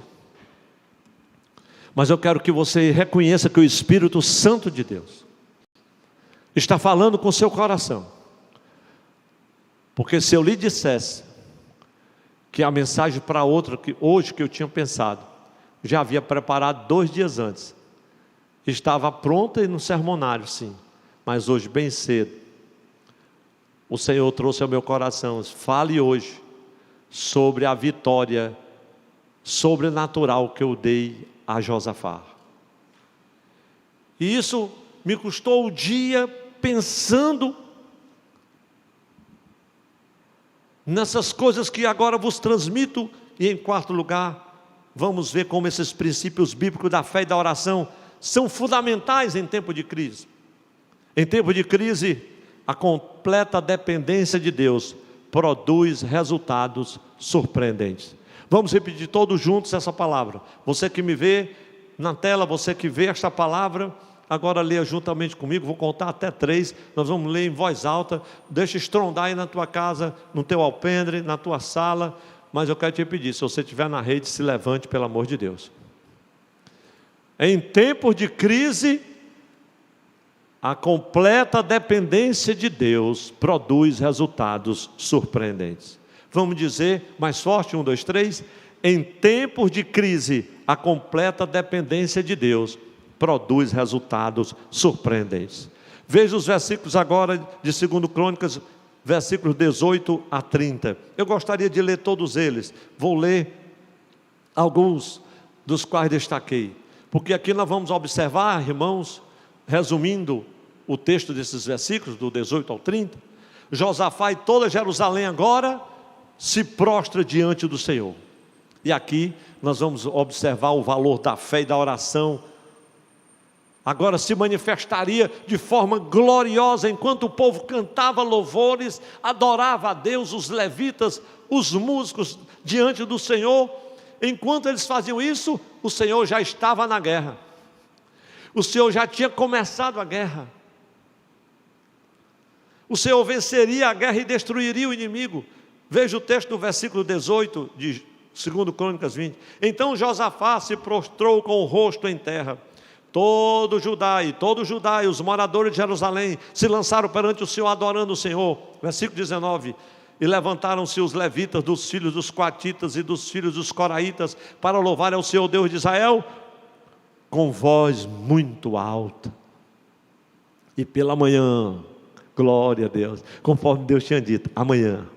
mas eu quero que você reconheça que o Espírito Santo de Deus está falando com o seu coração. Porque se eu lhe dissesse que a mensagem para outra, que hoje que eu tinha pensado, já havia preparado 2 dias antes, estava pronta e no sermonário, sim, mas hoje bem cedo, o Senhor trouxe ao meu coração: fale hoje sobre a vitória sobrenatural que eu dei a Josafá. E isso me custou o dia pensando nessas coisas que agora vos transmito. E em quarto lugar, vamos ver como esses princípios bíblicos da fé e da oração são fundamentais em tempo de crise. Em tempo de crise, a completa dependência de Deus produz resultados surpreendentes. Vamos repetir todos juntos essa palavra. Você que me vê na tela, você que vê esta palavra, agora leia juntamente comigo. Vou contar até 3, nós vamos ler em voz alta. Deixa estrondar aí na tua casa, no teu alpendre, na tua sala. Mas eu quero te pedir, se você estiver na rede, se levante, pelo amor de Deus. Em tempos de crise, a completa dependência de Deus produz resultados surpreendentes. Vamos dizer mais forte, 1, 2, 3. Em tempos de crise, a completa dependência de Deus produz resultados surpreendentes. Veja os versículos agora de 2 Crônicas, versículos 18 a 30. Eu gostaria de ler todos eles. Vou ler alguns dos quais destaquei, porque aqui nós vamos observar, irmãos, resumindo o texto desses versículos, do 18 ao 30, Josafá e toda Jerusalém agora se prostra diante do Senhor. E aqui nós vamos observar o valor da fé e da oração. Agora se manifestaria de forma gloriosa, enquanto o povo cantava louvores, adorava a Deus, os levitas, os músicos diante do Senhor. Enquanto eles faziam isso, o Senhor já estava na guerra. O Senhor já tinha começado a guerra. O Senhor venceria a guerra e destruiria o inimigo. Veja o texto do versículo 18 de 2 Crônicas 20. Então Josafá se prostrou com o rosto em terra. Todo Judá e os moradores de Jerusalém se lançaram perante o Senhor, adorando o Senhor. Versículo 19. E levantaram-se os levitas dos filhos dos coatitas e dos filhos dos coraitas para louvar ao Senhor Deus de Israel com voz muito alta. E pela manhã, glória a Deus, conforme Deus tinha dito, amanhã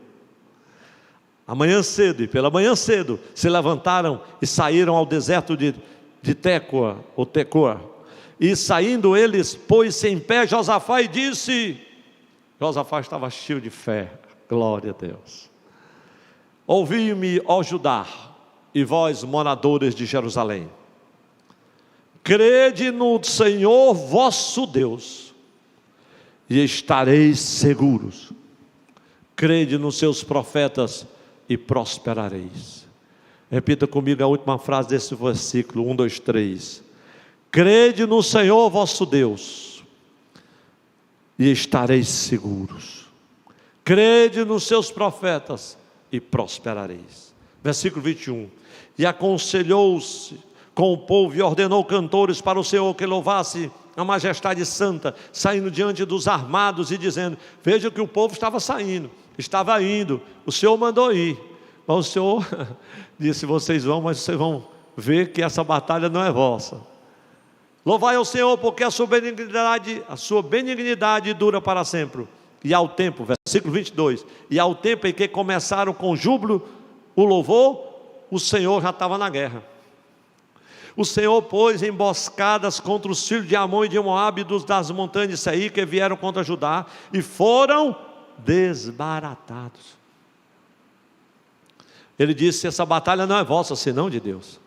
cedo, e pela manhã cedo, se levantaram e saíram ao deserto de Tecoa, ou Tecoa. E saindo eles, pôs-se em pé Josafá e disse, Josafá estava cheio de fé, glória a Deus: ouvi-me, ó Judá, e vós moradores de Jerusalém, crede no Senhor vosso Deus, e estareis seguros. Crede nos seus profetas e prosperareis. Repita comigo a última frase desse versículo, 1, 2, 3. Crede no Senhor vosso Deus, e estareis seguros. Crede nos seus profetas e prosperareis. Versículo 21. E aconselhou-se com o povo e ordenou cantores para o Senhor que louvasse a majestade santa, saindo diante dos armados e dizendo, veja que o povo estava saindo, estava indo, o Senhor mandou ir, mas o Senhor disse, vocês vão, mas vocês vão ver que essa batalha não é vossa. Louvai ao Senhor, porque a sua benignidade dura para sempre. E ao tempo, versículo 22, e ao tempo em que começaram com júbilo o louvor, o Senhor já estava na guerra. O Senhor pôs emboscadas contra os filhos de Amon e de Moabe, das montanhas de Seir, que vieram contra Judá, e foram desbaratados. Ele disse, essa batalha não é vossa, senão de Deus.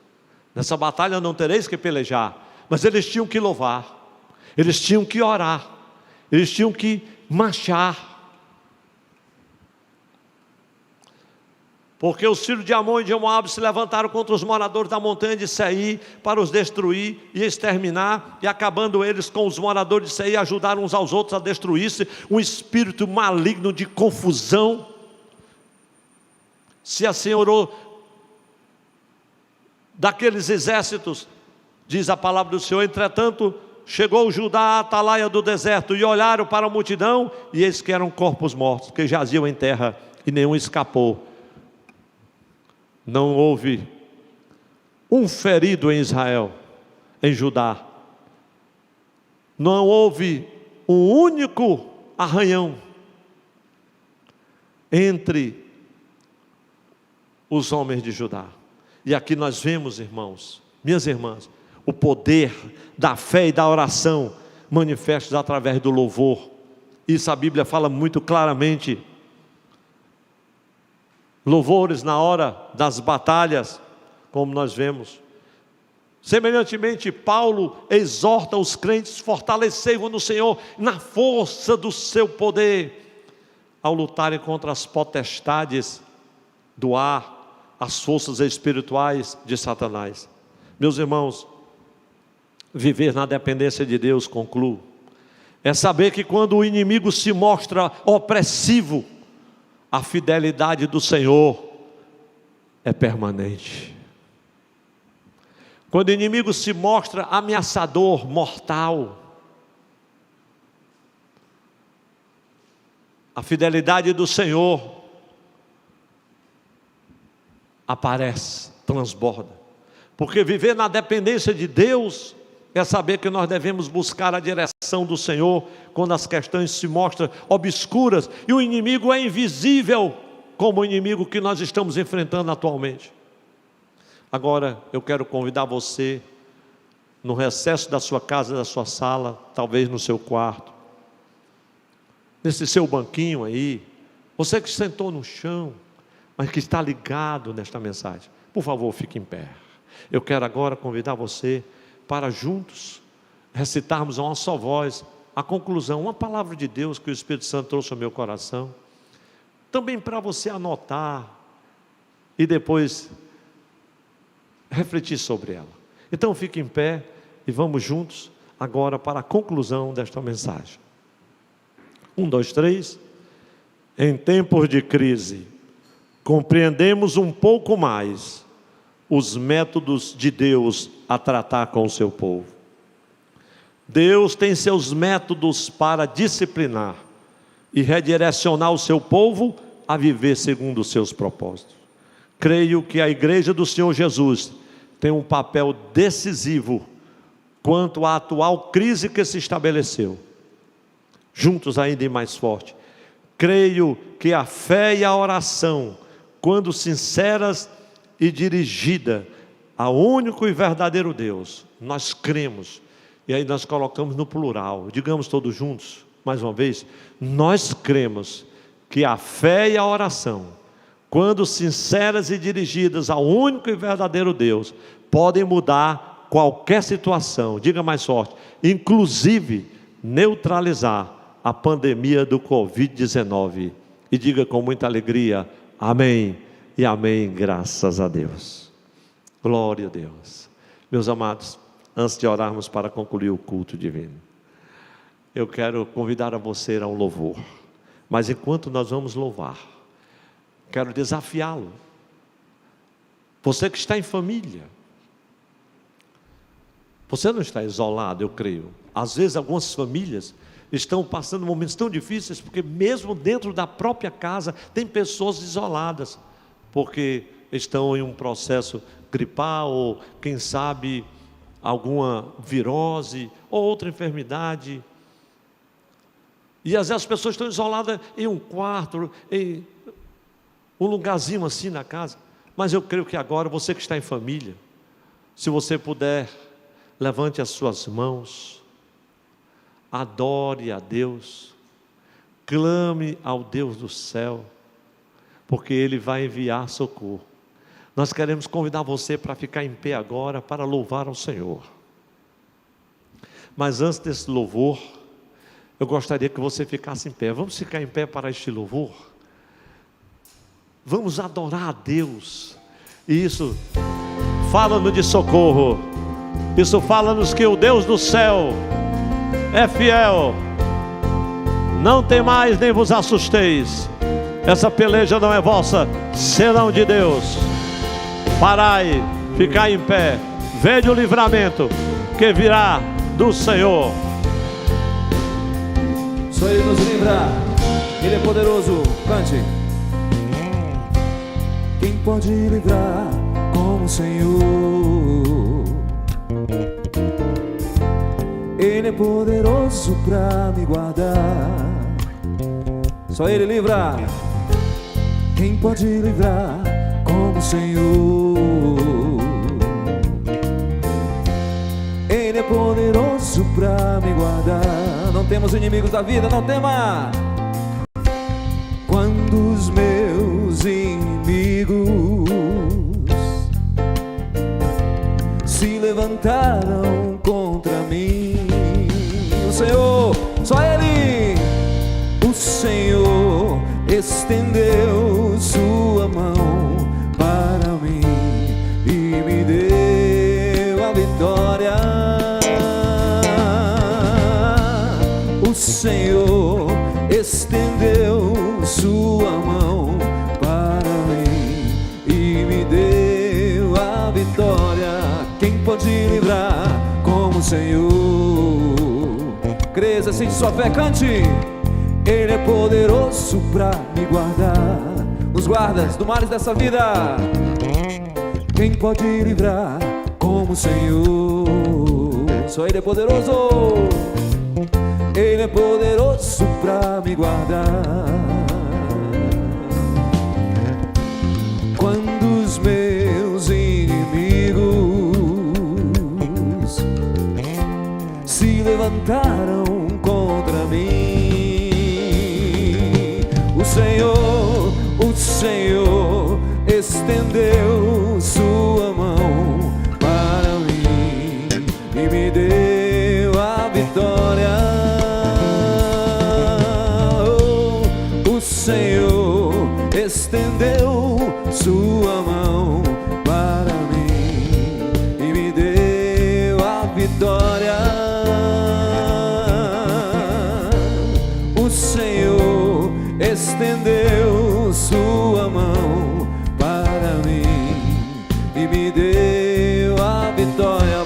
Nessa batalha não tereis que pelejar. Mas eles tinham que louvar, eles tinham que orar, eles tinham que marchar. Porque os filhos de Amon e de Moabe se levantaram contra os moradores da montanha de Seir para os destruir e exterminar, e acabando eles com os moradores de Seir, ajudaram uns aos outros a destruir-se. Um espírito maligno de confusão se assenhorou daqueles exércitos, diz a palavra do Senhor. Entretanto, chegou Judá à atalaia do deserto, e olharam para a multidão, e eis que eram corpos mortos, que jaziam em terra, e nenhum escapou. Não houve um ferido em Israel, em Judá. Não houve um único arranhão entre os homens de Judá. E aqui nós vemos, irmãos, minhas irmãs, o poder da fé e da oração manifestos através do louvor. Isso a Bíblia fala muito claramente. Louvores na hora das batalhas, como nós vemos. Semelhantemente, Paulo exorta os crentes: fortalecei-vos no Senhor, na força do seu poder, ao lutarem contra as potestades do ar, as forças espirituais de Satanás. Meus irmãos, viver na dependência de Deus, concluo, é saber que quando o inimigo se mostra opressivo, a fidelidade do Senhor é permanente. Quando o inimigo se mostra ameaçador, mortal, a fidelidade do Senhor aparece, transborda. Porque viver na dependência de Deus é saber que nós devemos buscar a direção do Senhor quando as questões se mostram obscuras e o inimigo é invisível, como o inimigo que nós estamos enfrentando atualmente. Agora eu quero convidar você, no recesso da sua casa, da sua sala, talvez no seu quarto, nesse seu banquinho aí, você que sentou no chão, mas que está ligado nesta mensagem, por favor, fique em pé. Eu quero agora convidar você para juntos recitarmos a uma só voz a conclusão, uma palavra de Deus que o Espírito Santo trouxe ao meu coração, também para você anotar e depois refletir sobre ela. Então fique em pé e vamos juntos agora para a conclusão desta mensagem. 1, 2, 3. Em tempos de crise, compreendemos um pouco mais os métodos de Deus a tratar com o seu povo. Deus tem seus métodos para disciplinar e redirecionar o seu povo a viver segundo os seus propósitos. Creio que a igreja do Senhor Jesus tem um papel decisivo quanto à atual crise que se estabeleceu. Juntos ainda e mais forte. Creio que a fé e a oração, quando sinceras e dirigida ao único e verdadeiro Deus, nós cremos, e aí nós colocamos no plural, digamos todos juntos, mais uma vez, nós cremos que a fé e a oração, quando sinceras e dirigidas ao único e verdadeiro Deus, podem mudar qualquer situação, diga mais forte, inclusive neutralizar a pandemia do Covid-19, e diga com muita alegria, amém. E amém, graças a Deus. Glória a Deus. Meus amados, antes de orarmos para concluir o culto divino, eu quero convidar a você a um louvor. Mas enquanto nós vamos louvar, quero desafiá-lo. Você que está em família, você não está isolado, eu creio. Às vezes algumas famílias estão passando momentos tão difíceis, porque mesmo dentro da própria casa, tem pessoas isoladas, porque estão em um processo gripal, ou quem sabe alguma virose, ou outra enfermidade, e às vezes as pessoas estão isoladas em um quarto, em um lugarzinho assim na casa, mas eu creio que agora, você que está em família, se você puder, levante as suas mãos, adore a Deus, clame ao Deus do céu, porque Ele vai enviar socorro. Nós queremos convidar você para ficar em pé agora, para louvar ao Senhor. Mas antes desse louvor, eu gostaria que você ficasse em pé. Vamos ficar em pé para este louvor? Vamos adorar a Deus. E isso fala-nos de socorro. Isso fala-nos que o Deus do céu é fiel. Não temais nem vos assusteis. Essa peleja não é vossa, senão de Deus. Parai, ficai em pé. Vede o livramento que virá do Senhor. Só Ele nos livra, Ele é poderoso. Cante. Quem pode livrar como o Senhor? Ele é poderoso pra me guardar. Só Ele livra. Quem pode livrar como o Senhor? Ele é poderoso pra me guardar. Não temos inimigos da vida, não tema. Quando os meus inimigos se levantaram contra mim, o Senhor, só Ele, o Senhor estendeu sua mão para mim e me deu a vitória. O Senhor estendeu sua mão para mim e me deu a vitória. Quem pode livrar como o Senhor? Cresça, sente sua fé, cante. Ele é poderoso pra me guardar, nos guardas do males dessa vida. Quem pode livrar como o Senhor? Só Ele é poderoso. Ele é poderoso pra me guardar. Quando os meus inimigos se levantaram contra mim, o Senhor estendeu sua mão para mim e me deu a vitória. O Senhor estendeu sua mão para mim e me deu a vitória. O Senhor estendeu sua mão para mim e me deu a vitória.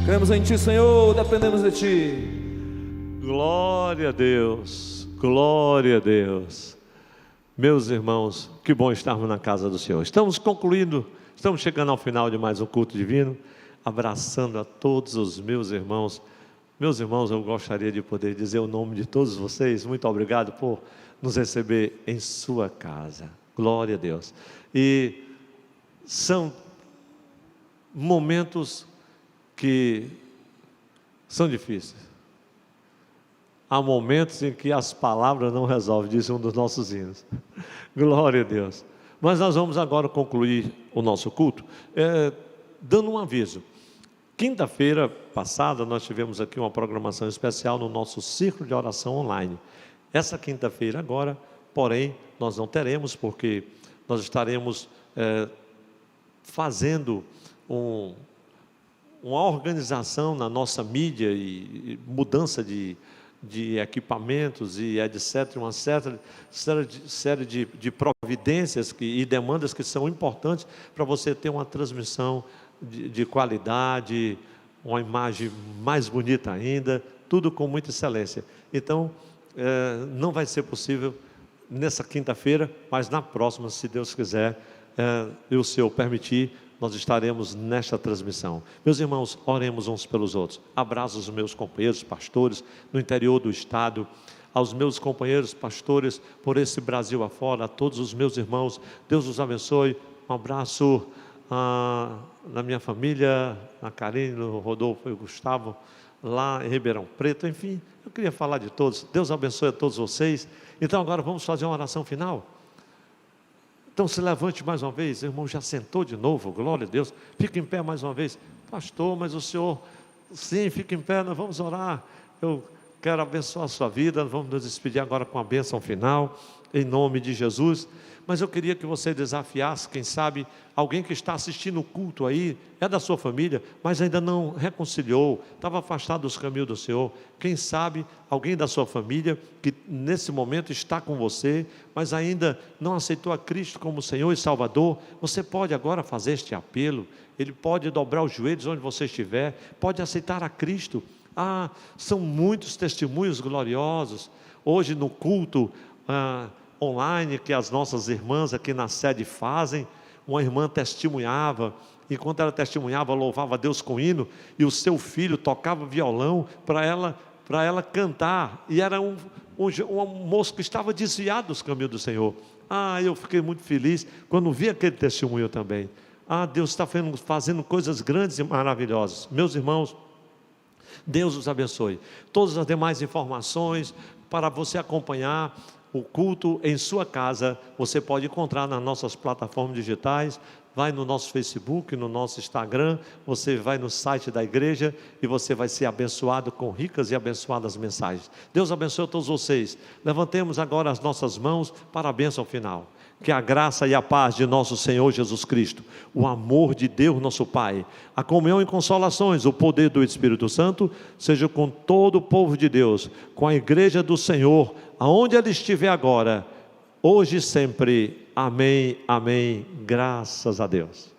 Cremos em Ti, Senhor, dependemos de Ti. Glória a Deus, glória a Deus. Meus irmãos, que bom estarmos na casa do Senhor. Estamos concluindo, estamos chegando ao final de mais um culto divino, abraçando a todos os meus irmãos. Meus irmãos, eu gostaria de poder dizer o nome de todos vocês. Muito obrigado por nos receber em sua casa. Glória a Deus. E são momentos que são difíceis. Há momentos em que as palavras não resolvem, disse um dos nossos hinos. Glória a Deus. Mas nós vamos agora concluir o nosso culto, dando um aviso. Quinta-feira passada nós tivemos aqui uma programação especial no nosso círculo de oração online. Essa quinta-feira agora, porém, nós não teremos, porque nós estaremos fazendo uma organização na nossa mídia e mudança de equipamentos e etc, uma série de providências e demandas que são importantes para você ter uma transmissão de qualidade, uma imagem mais bonita ainda, tudo com muita excelência. Então, não vai ser possível nessa quinta-feira, mas na próxima, se Deus quiser, e o Senhor permitir, nós estaremos nesta transmissão. Meus irmãos, oremos uns pelos outros. Abraço aos meus companheiros pastores no interior do estado, aos meus companheiros pastores por esse Brasil afora, a todos os meus irmãos. Deus os abençoe. Um abraço na minha família, na Karine, no Rodolfo e o Gustavo, lá em Ribeirão Preto. Enfim, eu queria falar de todos. Deus abençoe a todos vocês. Então agora vamos fazer uma oração final. Então se levante mais uma vez. O irmão já sentou de novo, glória a Deus. Fique em pé mais uma vez. Pastor, mas o senhor... Sim, fique em pé, nós vamos orar. Eu quero abençoar a sua vida. Vamos nos despedir agora com a bênção final, em nome de Jesus. Mas eu queria que você desafiasse, quem sabe, alguém que está assistindo o culto aí, é da sua família, mas ainda não reconciliou, estava afastado dos caminhos do Senhor. Quem sabe, alguém da sua família, que nesse momento está com você, mas ainda não aceitou a Cristo como Senhor e Salvador. Você pode agora fazer este apelo. Ele pode dobrar os joelhos onde você estiver, pode aceitar a Cristo. São muitos testemunhos gloriosos, hoje no culto, online, que as nossas irmãs aqui na sede fazem. Uma irmã testemunhava, enquanto ela testemunhava, louvava a Deus com hino, e o seu filho tocava violão para ela cantar, e era um moço que estava desviado dos caminhos do Senhor. Eu fiquei muito feliz quando vi aquele testemunho também. Deus está fazendo coisas grandes e maravilhosas. Meus irmãos, Deus os abençoe. Todas as demais informações para você acompanhar o culto em sua casa, você pode encontrar nas nossas plataformas digitais. Vai no nosso Facebook, no nosso Instagram, você vai no site da igreja e você vai ser abençoado com ricas e abençoadas mensagens. Deus abençoe a todos vocês. Levantemos agora as nossas mãos para a bênção final. Que a graça e a paz de nosso Senhor Jesus Cristo, o amor de Deus nosso Pai, a comunhão e consolações, o poder do Espírito Santo, seja com todo o povo de Deus, com a igreja do Senhor, aonde ela estiver agora, hoje e sempre. Amém, amém, graças a Deus.